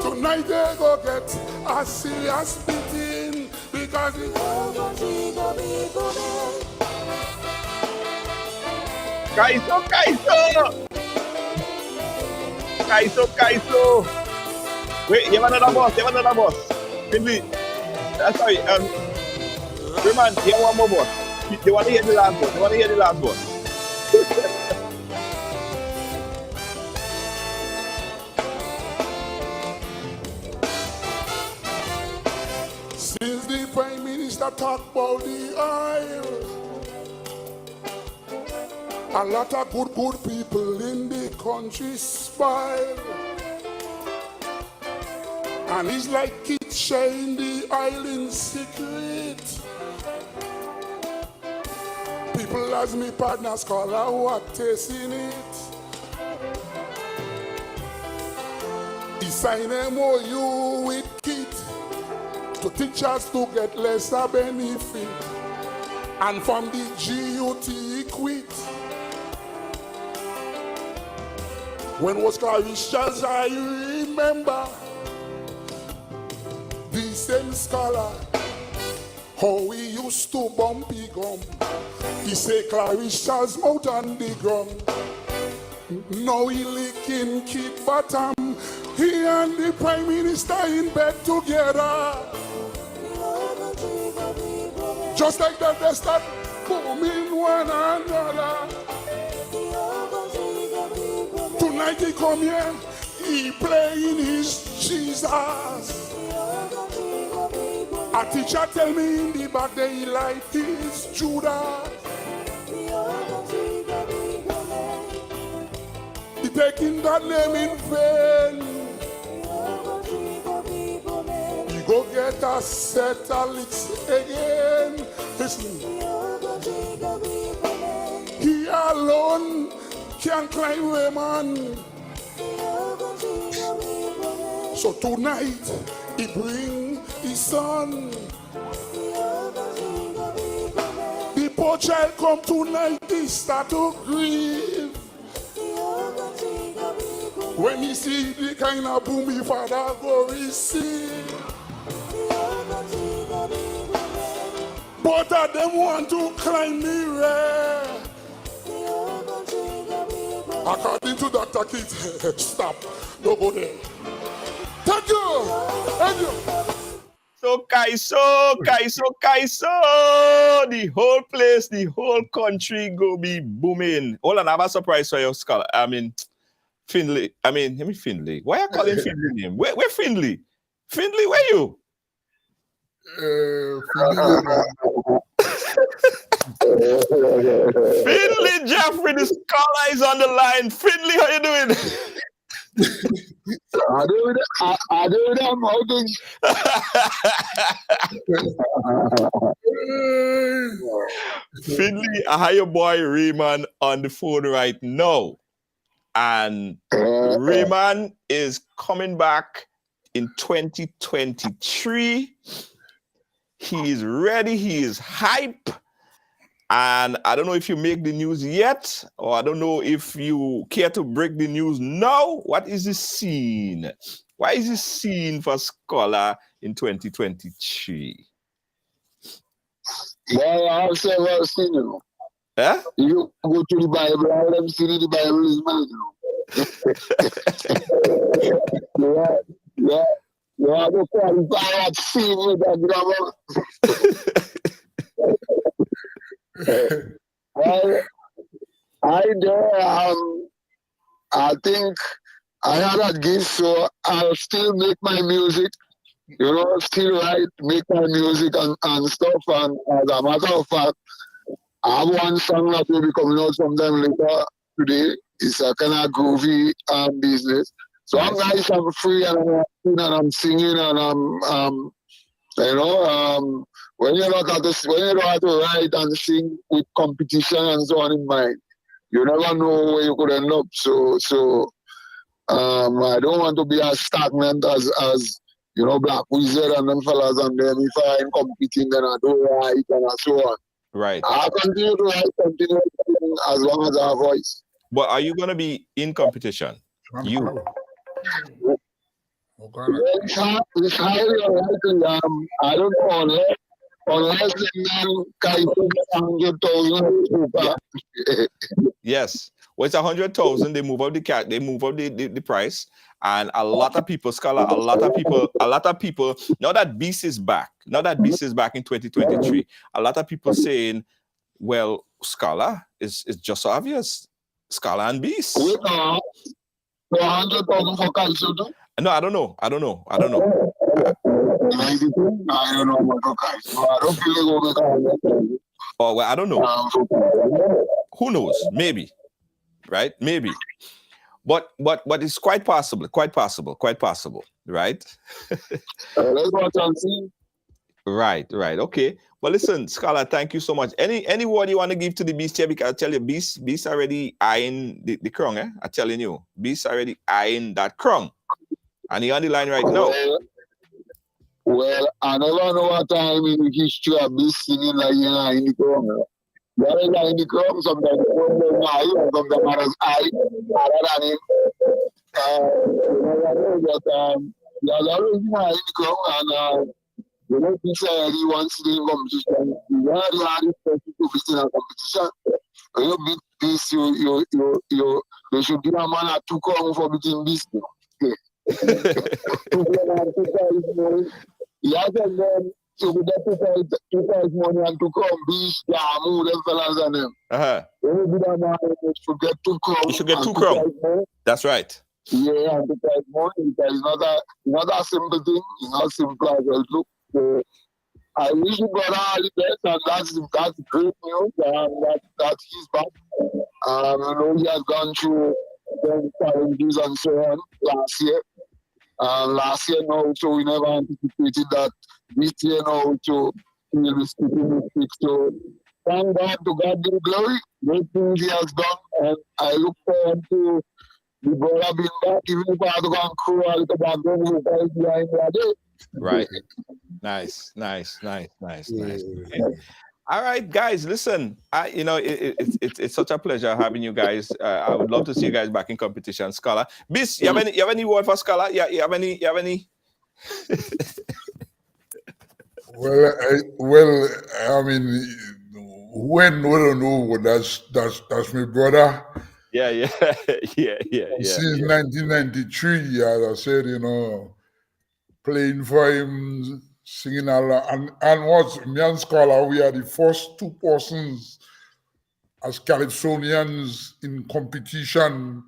tonight they go get a serious beating because it's Kaiso. Wait, you have another boss. Finley. Sorry, Raymond, you have one more boss. They want to hear the last boss. Since the Prime Minister talked about the oil, a lot of good people in the country spoil. And it's like it's sharing the oil in secret. People as me partner scholar who are tasting it. He signed MOU with KIT to teach us to get lesser benefit. And from the GUT he quit. When was Claricia's, I remember the same scholar, how we used to bumpy gum. He say Claricia's mouth on the ground. Now he licking Kid bottom. He and the Prime Minister in bed together. Just like that they start booming one another. Tonight he come here, he playing his Jesus. A teacher tell me in the back that he like his Judas. He taking that name in vain. He go get a set of licks again. Listen. He alone can't climb Raymond. So tonight he bring his son. The poor child come tonight, he start to grieve. When he see the kind of boom his father go receive. Both of them want to climb the rare. According to Dr. Kit, stop, don't go there. Thank you. So Kaiso. The whole place, the whole country go be booming. Hold on, I have a surprise for you, scholar. Finley. Finley. Why are you calling Finley name? Where Finley? Finley, where you? Finley. Finley Jeffrey, the scholar is on the line. Finley, how you doing? I do that mountain. Finley, I have your boy Raymond on the phone right now. And Raymond is coming back in 2023. He is ready. He is hype. And I don't know if you make the news yet, or I don't know if you care to break the news now. What is the scene? Why is the scene for Scholar in 2023? Well, I've several seen, you know. Huh? You go to the Bible, all them see the Bible is mine, you know. You have to qualify that scene with that grammar. Well, I think I had that gift, so I'll still make my music, you know, still write, make my music and stuff. And as a matter of fact, I have one song that will be coming out sometime later today. It's a kind of groovy business. So I'm nice, I'm free, and I'm singing, and I'm you know, when you don't have to write and sing with competition and so on in mind, you never know where you could end up. So I don't want to be as stagnant as you know, Black Wizard and them fellas, and then if I ain't competing, then I don't write and so on. Right. I'll continue to write, continue to sing as long as I have voice. But are you going to be in competition? You? It's highly unlikely. I don't know, unless the man can put 100,000. Yes. Well, it's 100,000. They move up the price, and a lot of people, Scholar, a lot of people. Now that Beast is back in 2023, a lot of people saying, well, Scholar is just obvious. Scholar and Beast. Wait, 100,000 for Calypso too? No, I don't know. 92? I don't know about the Calypso. I don't feel like over the Oh, well, I don't know. Who knows? Maybe. Right? Maybe. But it's quite possible, right? Let's watch and see. Right. Okay. Well, listen, Scholar, thank you so much. Any word you want to give to the Beast here? Because I tell you, Beast already eyeing the crown, eh? I'm telling you, Beast already eyeing that crown. And he on the line right now. Well, I never know what time in the history of Beast singing like in the crown. There is in the crown, sometimes sometimes I rather than him. But there's always in the crown, and you know, he said he wants to be in competition. You are the hardest person to be in a competition. When you beat Beast, there should be a man at 2 crowns for beating Beast. Yes, and then you would have to pay 2 times money and 2 crowns. Beast, Jamu, them fellas and them. When you beat a man, you should get 2 crowns. You should get 2 crowns. That's right. Yeah, and 2 times money. It's not a simple thing. It's not simple as well. Look. So I wish you got all the best, and that's great news. That he's back. You know, he has gone through challenges and so on last year. Last year now, so we never anticipated that this year now, so he will be speaking this week. So thank God, to God be the glory. Great things he has done, and I look forward to the brother being back, even if I have to go and crew a little back then, we'll be behind that day. Right. Nice. All right, guys, listen. It's such a pleasure having you guys. I would love to see you guys back in competition. Scholar, Beast, you have any word for Scholar? Yeah, you have any? Well, I mean, when we don't know, that's my brother. Yeah. Since 1993, as I said, you know, playing for him, singing a lot. And what's me and Scholar, we are the first 2 persons as Calypsonians in competition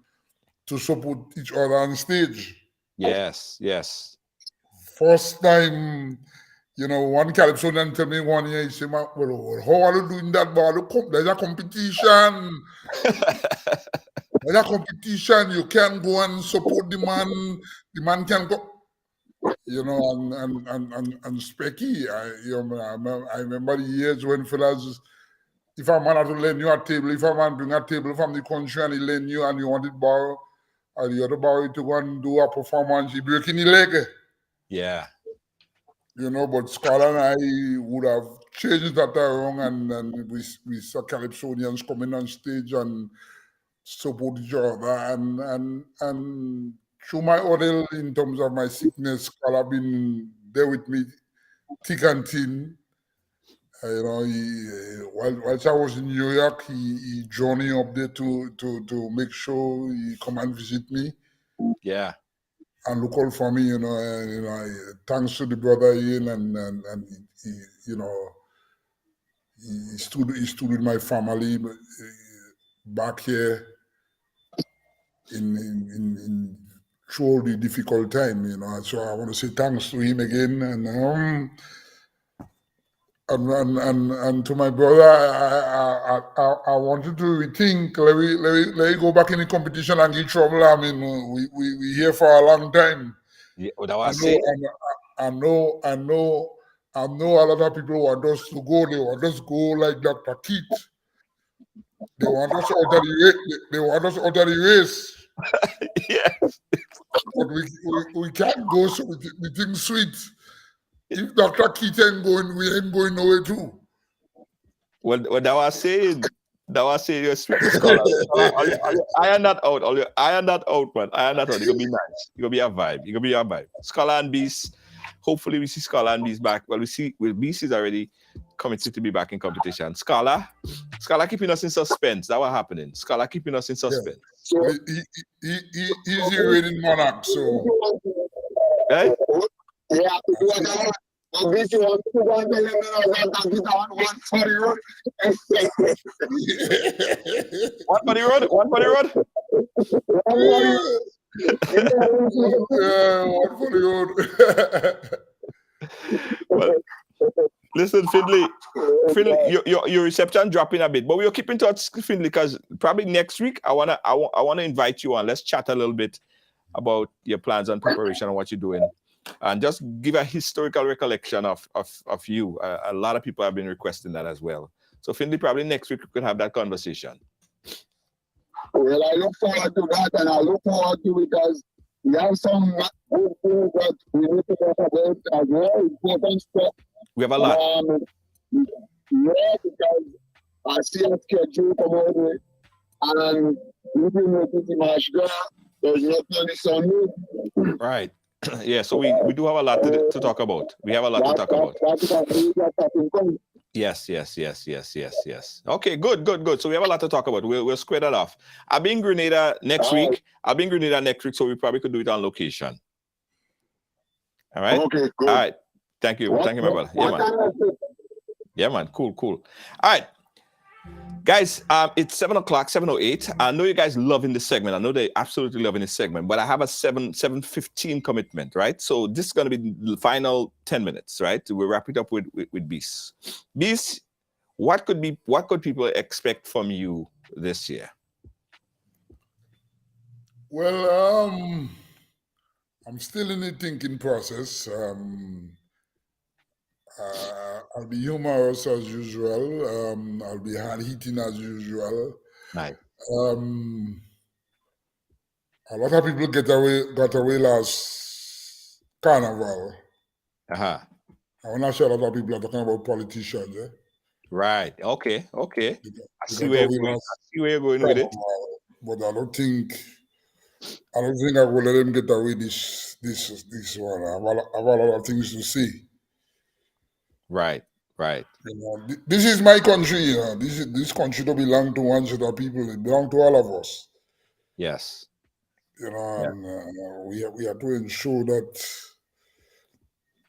to support each other on stage. Yes. First time You know, one Calypsonian tell me one year, he said, well, how are you doing that? But there's a competition. There's a competition. You can't go and support the man. The man can go. You know, and Specky, I remember the years when fellas, if a man had to lend you a table, if a man bring a table from the country and he lend you and you want it borrow, and the other borrow it to go and do a performance, he breaking the leg. Yeah. You know, but Scholar and I would have changed that around, and we saw Calypsonians coming on stage and support each other, and through my ordeal in terms of my sickness, Scholar been there with me thick and thin. You know, whilst I was in New York, he joined me up there to make sure he come and visit me. Yeah. And look out for me, you know, and, thanks to the brother Ian, and he, you know, he stood with my family back here in through the difficult time, you know. So I want to say thanks to him again, and to my brother. I wanted to rethink. Let me go back in the competition and get trouble. I mean, we here for a long time. Yeah, that was it. I know a lot of people want us to go. They want us to go like Dr. Keith. They want us out of the race. Yes. But we can't go, so we think sweet. If Dr. Keith ain't going, we ain't going nowhere too. Well, that was saying you're sweet scholar. Iron that out. Iron that out, man. Iron that out. You're gonna be nice. You're gonna be a vibe. You're gonna be a vibe. Scholar and Beast. Hopefully we see Scholar and Beast back. Well, Beast is already committed to be back in competition. Scholar keeping us in suspense. That was happening. Scholar keeping us in suspense. So he's the reigning monarch, so Right? Yeah, this you want to go and tell him one for the road. One for the road. Yeah, one for the road. Well, listen, Findlay, your reception dropping a bit, but we'll keep in touch, Findlay, because probably next week I wanna invite you on. Let's chat a little bit about your plans and preparation and what you're doing, and just give a historical recollection of you. A lot of people have been requesting that as well. So Findlay, probably next week we could have that conversation. Well, I look forward to that, and I look forward to it because we have some good things that we need to talk about as well. Important stuff. We have a lot. Yeah, because I see a schedule come out with, and we've been making the match go. There's nothing on the Sunday. Right. Yeah, so we do have a lot to talk about. We have a lot to talk about. Yes. Okay, good. So we have a lot to talk about. We'll square that off. I'll be in Grenada next week. So we probably could do it on location. All right? Okay, good. All right. Thank you. Thank you, my brother. Yeah, man. Yeah, man. Cool. All right. Guys, it's 7 o'clock, 7:08. I know you guys loving this segment. I know they're absolutely loving this segment, but I have a 7:15 commitment, right? So this is going to be the final 10 minutes, right? We'll wrap it up with Beast. Beast, what could people expect from you this year? Well, I'm still in the thinking process. I'll be humorous as usual. I'll be hard-hitting as usual. Nice. A lot of people got away last Carnival. Uh-huh. I'm not sure a lot of people are talking about politicians. Eh? Right. Okay. I see got where you're going with it. But I don't think I will let them get away this one. I have a lot of things to see. Right. You know, this is my country. You know, this country don't belong to one set of people. It belongs to all of us. Yes. You know, and we have to ensure that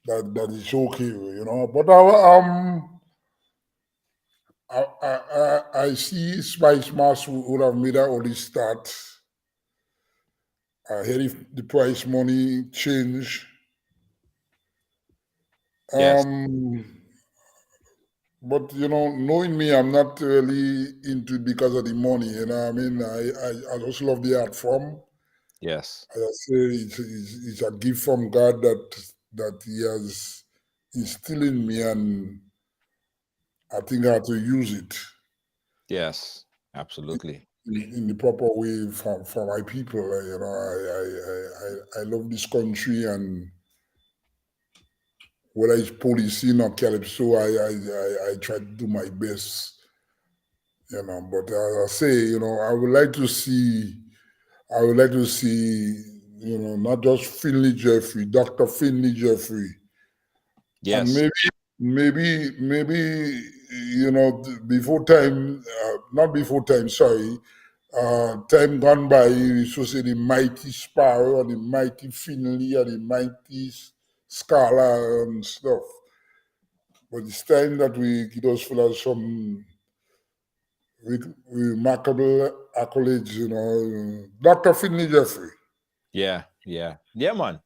it's okay. You know, but I see Spice Mass would have made that only start. I hear if the price money change. Yes. But knowing me, I'm not really into it because of the money. I mean, I just love the art form. Yes. As I say, it's a gift from God that He has instilled in me, and I think I have to use it Yes. Absolutely. in the proper way for my people. I love this country, and whether it's policing or Calypso, I try to do my best. But as I say, I would like to see, not just Finley Jeffrey, Dr. Finley Jeffrey, and Yes. maybe, before time, not before time, sorry, time gone by, you should say the mighty Sparrow, or the mighty Finley, or the mighty Scala and stuff. But it's time that we give us for some remarkable accolades, Dr. Finley Jeffrey. Yeah. Yeah. Yeah, man.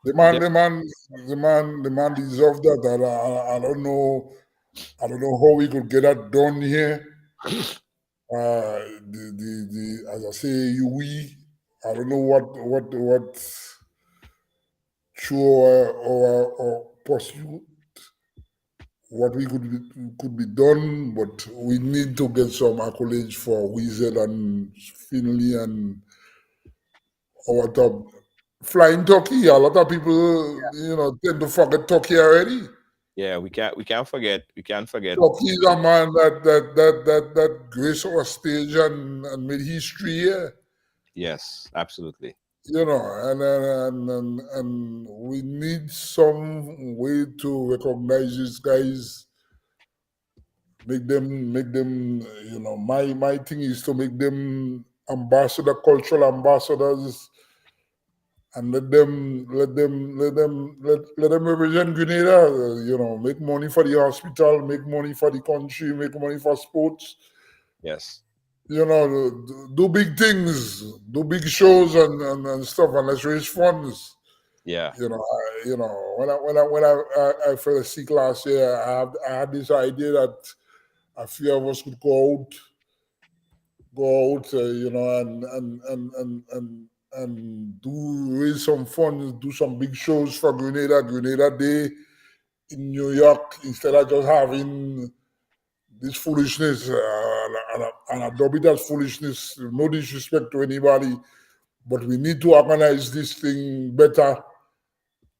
The man deserved that. I don't know. I don't know how we could get that done here. As I say, I don't know what through our pursuit, what we could be done, but we need to get some accolades for Wizard and Finley and our top flying Turkey. A lot of people, tend to forget Turkey already. Yeah, we can't forget. We can't forget. Turkey is a man that graced our stage and made history here. Yes, absolutely. And we need some way to recognize these guys, make them. My thing is to make them cultural ambassadors, and let them represent Grenada. Make money for the hospital, make money for the country, make money for sports. Yes. Do big things, do big shows and stuff, and let's raise funds. Yeah. When I fell sick last year, I had this idea that a few of us could go out, and raise some funds, do some big shows for Grenada Day in New York, instead of just having this foolishness, and I don't be that foolishness. No disrespect to anybody, but we need to organize this thing better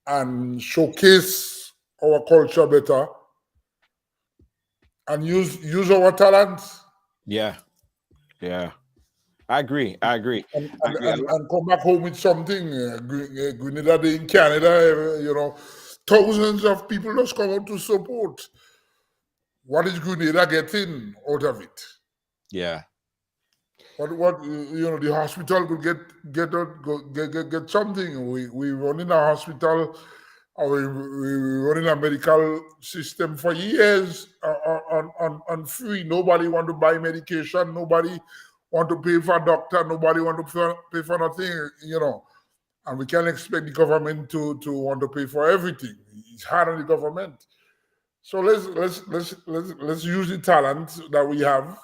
and showcase our culture better and use our talents. Yeah. Yeah. I agree. And come back home with something. Grenada Day in Canada, thousands of people just come out to support. What is Grenada getting out of it? Yeah. What the hospital could get something. We run in a hospital, or we run in a medical system for years on free. Nobody want to buy medication. Nobody want to pay for a doctor. Nobody want to pay for nothing. And we can't expect the government to want to pay for everything. It's hard on the government. So let's use the talent that we have.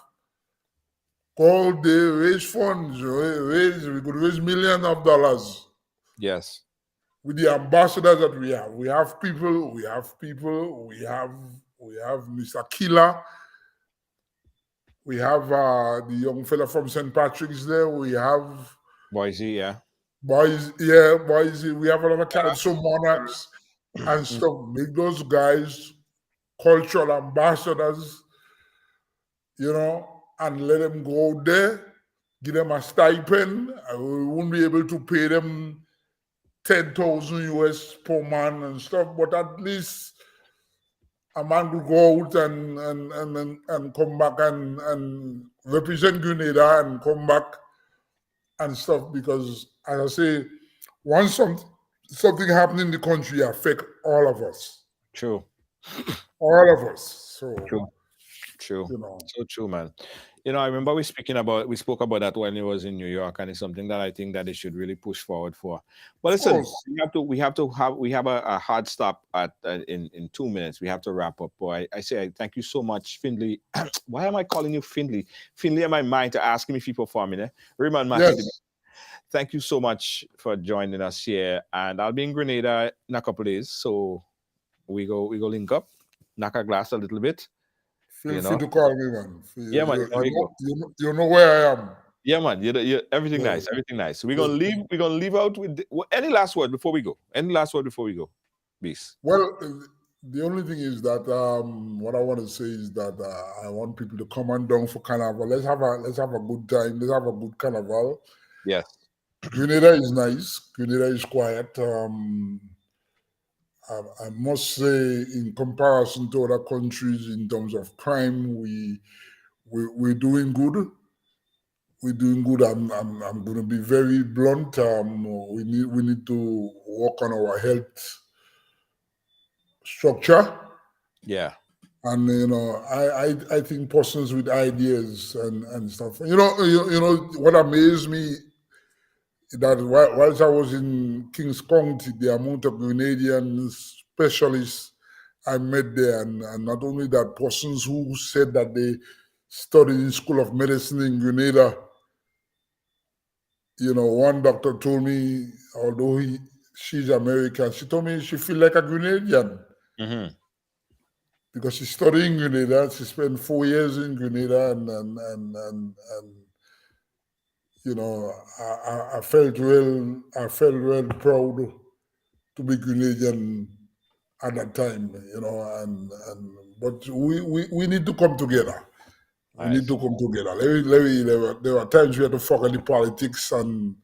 All day, raise funds. We could raise millions of dollars. Yes. With the ambassadors that we have. We have people. We have Mr. Killer. We have the young fella from St. Patrick's there. We have Boise, yeah. Boise. We have a lot of Calypso monarchs and stuff. Make those guys cultural ambassadors, and let them go there, give them a stipend. We won't be able to pay them 10,000 US per man and stuff, but at least a man will go out and come back and represent Grenada and come back and stuff, because, as I say, once something happens in the country, affect all of us. True. All of us. So True. So true, man. I remember we spoke about that when it was in New York, and it's something that I think that they should really push forward for. But listen, we have a hard stop in 2 minutes. We have to wrap up. Boy, I say thank you so much, Findlay. Why am I calling you Findlay? Findlay in my mind to ask him if he performing. Raymond, Mathew, Yes. thank you so much for joining us here. And I'll be in Grenada in a couple of days, so we go link up, knock a glass a little bit. Feel free to call me, man. Yeah, man. You know where I am. Yeah, man. You everything nice. Everything nice. We're gonna leave out with any last word before we go. Beast. Well, the only thing is that what I want to say is that I want people to come on down for Carnival. Let's have a good time. Let's have a good Carnival. Yes. Grenada is nice. Grenada is quiet. I must say, in comparison to other countries in terms of crime, we're doing good. We're doing good. I'm going to be very blunt. We need to work on our health structure. Yeah. And I think persons with ideas and stuff. You know what amazed me, that whilst I was in Kings County, the amount of Grenadian specialists I met there, and not only that, persons who said that they studied in School of Medicine in Grenada. One doctor told me, although she's American, she told me she feel like a Grenadian. Mm-hmm. Because she studied in Grenada. She spent 4 years in Grenada, and I felt real proud to be Grenadian at that time, but we need to come together. We need to come together. There were times we had to forget the politics and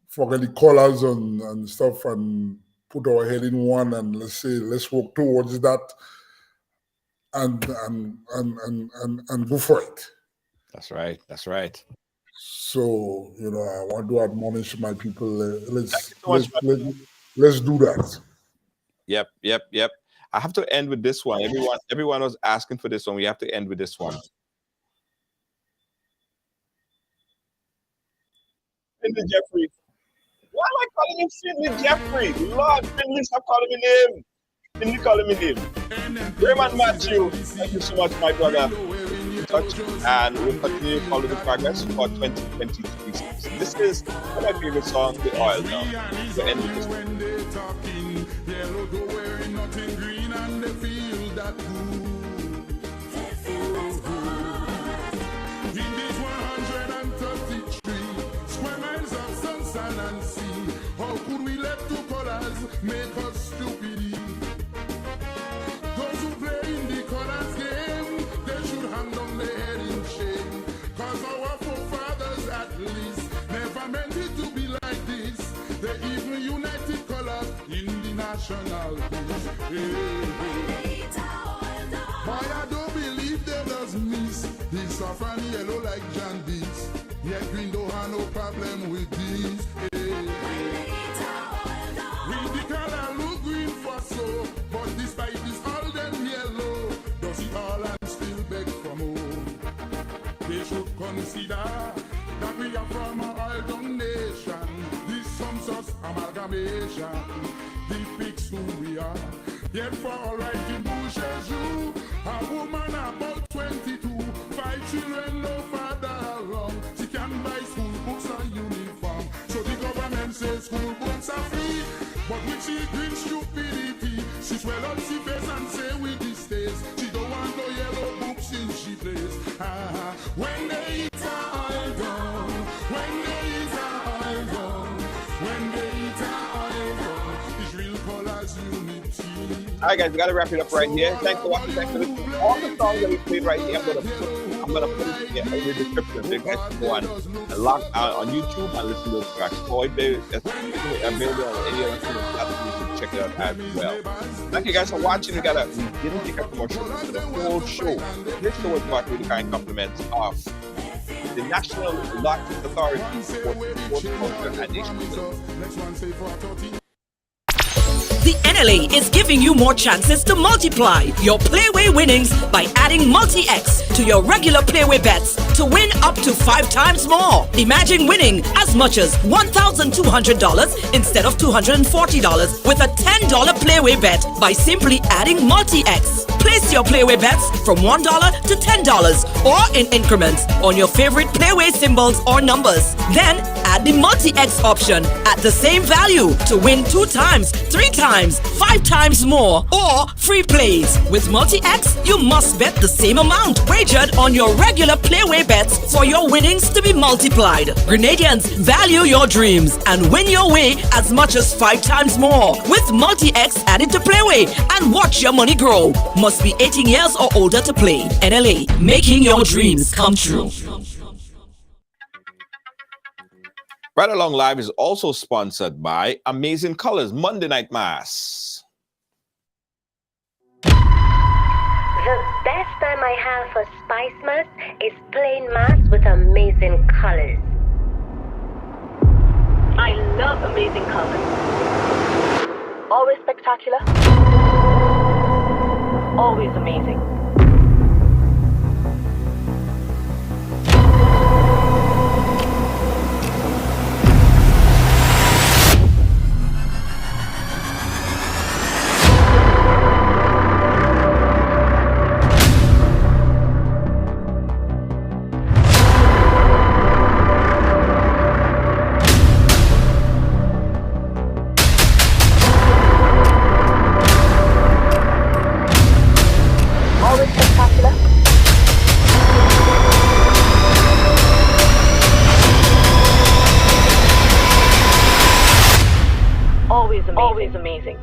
forget the colors and stuff, and put our head in one, and let's work towards that and go for it. That's right. So, I want to admonish my people. Let's do that. Yep. I have to end with this one. Everyone was asking for this one. We have to end with this one. Findlay Jeffrey. Why am I calling him Findlay Jeffrey? Lord, Findlay, stop calling me name. Findlay calling me name. Raymond Mathew, thank you so much, my brother. Touch, and we'll continue to follow the progress for 2023. This is one of my favorite songs, The Oil Now. The end of this one. Make us stupid. Those who play in the colors game, they should hang down their head in shame. Cause our forefathers at least never meant it to be like this. They even united colors in the national peace. Hey. Boy, I don't believe they does miss this saffron yellow like jaundice. Yet green don't have no problem with this. Hey. But despite this all them yellow, does it all and still beg for more? They should consider that we are from a oil-down nation. This sums us amalgamation depicts who we are. Yet for all right in bushes you, a woman about 22, 5 children, no father along. She can buy school books and uniform. So the government says school books are free, but with she green stupidity, she swell up she face and say with this taste, she don't want no yellow books in she place. When they eat her oil down, when they eat her oil down, when they eat her oil down, it's real colors unity. All right, guys, we gotta wrap it up right here. Thanks for watching. Thanks for listening. All the songs that we played right here, I'm gonna put it in the description so you guys can go and log on YouTube and listen to those tracks. Or if they're available on any other platform, you can check it out as well. Thank you guys for watching. We didn't take a commercial for the whole show. This show was brought with the kind compliments of the National Lottery Authority for Sports Culture and Nation. The NLA is giving you more chances to multiply your Playway winnings by adding multi-X to your regular Playway bets to win up to 5 times more. Imagine winning as much as $1,200 instead of $240 with a $10 Playway bet by simply adding multi-X. Place your Playway bets from $1 to $10 or in increments on your favorite Playway symbols or numbers. Then add the multi-X option at the same value to win 2 times, 3 times, 5 times more or free plays. With multi-X, you must bet the same amount wagered on your regular Playway bets for your winnings to be multiplied. Grenadians, value your dreams and win your way as much as 5 times more with multi-X added to Playway and watch your money grow. Must be 18 years or older to play. NLA, making your dreams come true. Right Along Live is also sponsored by Amazing Colors Monday Night Mass. The best time I have for Spice Mass is plain mass with amazing colors. I love amazing colors. Always spectacular. Always amazing. Always amazing.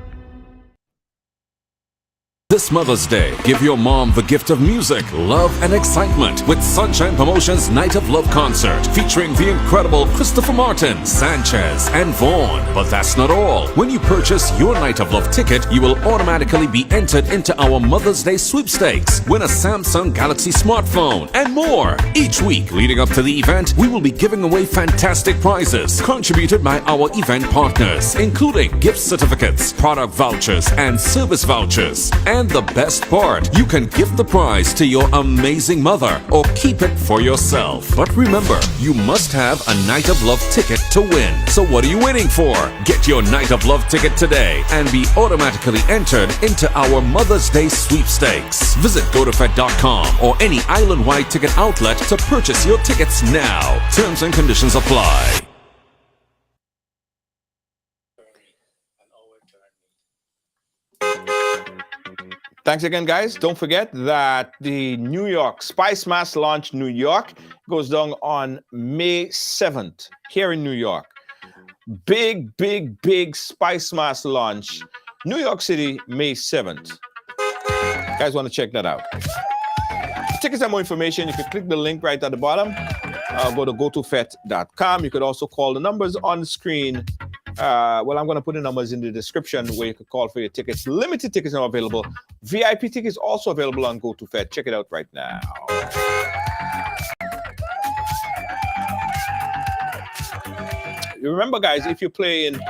This Mother's Day, give your mom the gift of music, love, and excitement with Sunshine Promotions Night of Love Concert featuring the incredible Christopher Martin, Sanchez, and Vaughn. But that's not all. When you purchase your Night of Love ticket, you will automatically be entered into our Mother's Day sweepstakes, win a Samsung Galaxy smartphone, and more. Each week leading up to the event, we will be giving away fantastic prizes contributed by our event partners, including gift certificates, product vouchers, and service vouchers. And the best part, you can give the prize to your amazing mother or keep it for yourself. But remember, you must have a Night of Love ticket to win. So what are you waiting for? Get your Night of Love ticket today and be automatically entered into our Mother's Day sweepstakes. Visit gotofed.com or any island-wide ticket outlet to purchase your tickets now. Terms and conditions apply. Thanks again, guys. Don't forget that the New York Spice Mass launch New York goes down on May 7th here in New York. Big Spice Mass launch, New York City, May 7th. Guys want to check that out. Tickets and more information, you can click the link right at the bottom. Go to gotofed.com. You could also call the numbers on the screen. Well, I'm going to put the numbers in the description where you could call for your tickets. Limited tickets are available. VIP tickets also available on GoToFed. Check it out right now. You remember, guys, if you're playing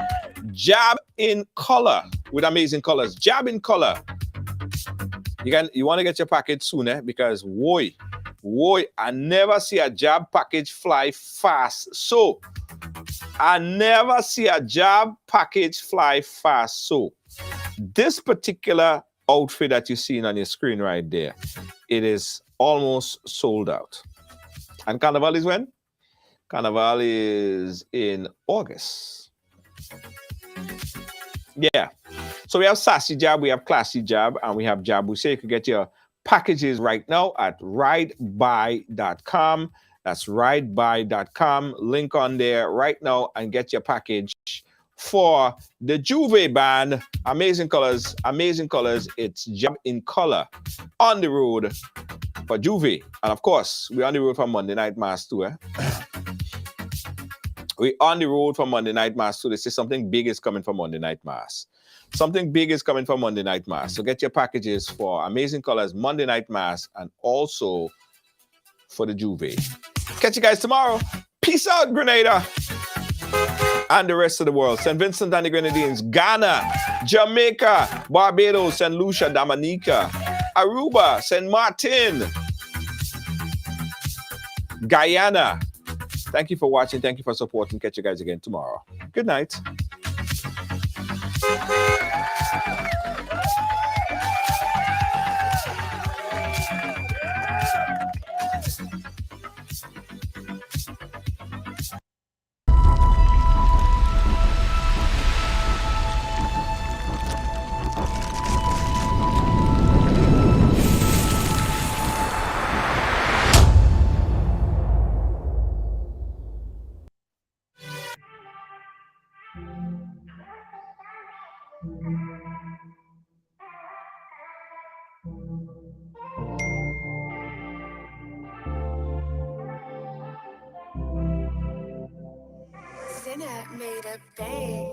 Jab in Color with Amazing Colors, Jab in Color, you want to get your package sooner because, whoa, I never see a jab package fly fast. So, I never see a jab package fly fast. So, this particular outfit that you're seeing on your screen right there, it is almost sold out. And Carnival is when? Carnival is in August. Yeah. So we have Sassy Jab, we have Classy Jab, and we have Jab. We say you can get your packages right now at ridebuy.com. That's ridebuy.com. Link on there right now and get your package for the Juve band. Amazing Colors. It's Jab in Color on the road for Juve. And of course, we're on the road for Monday Night Mass too. We're on the road for Monday Night Mass too. This is something big is coming for Monday Night Mass. Something big is coming for Monday Night Mass. So get your packages for Amazing Colors, Monday Night Mass, and also for the Juve. Catch you guys tomorrow. Peace out, Grenada. and the rest of the world. St. Vincent and the Grenadines, Ghana, Jamaica, Barbados, St. Lucia, Dominica, Aruba, St. Martin, Guyana. Thank you for watching. Thank you for supporting. Catch you guys again tomorrow. Good night. Sinner made a bang.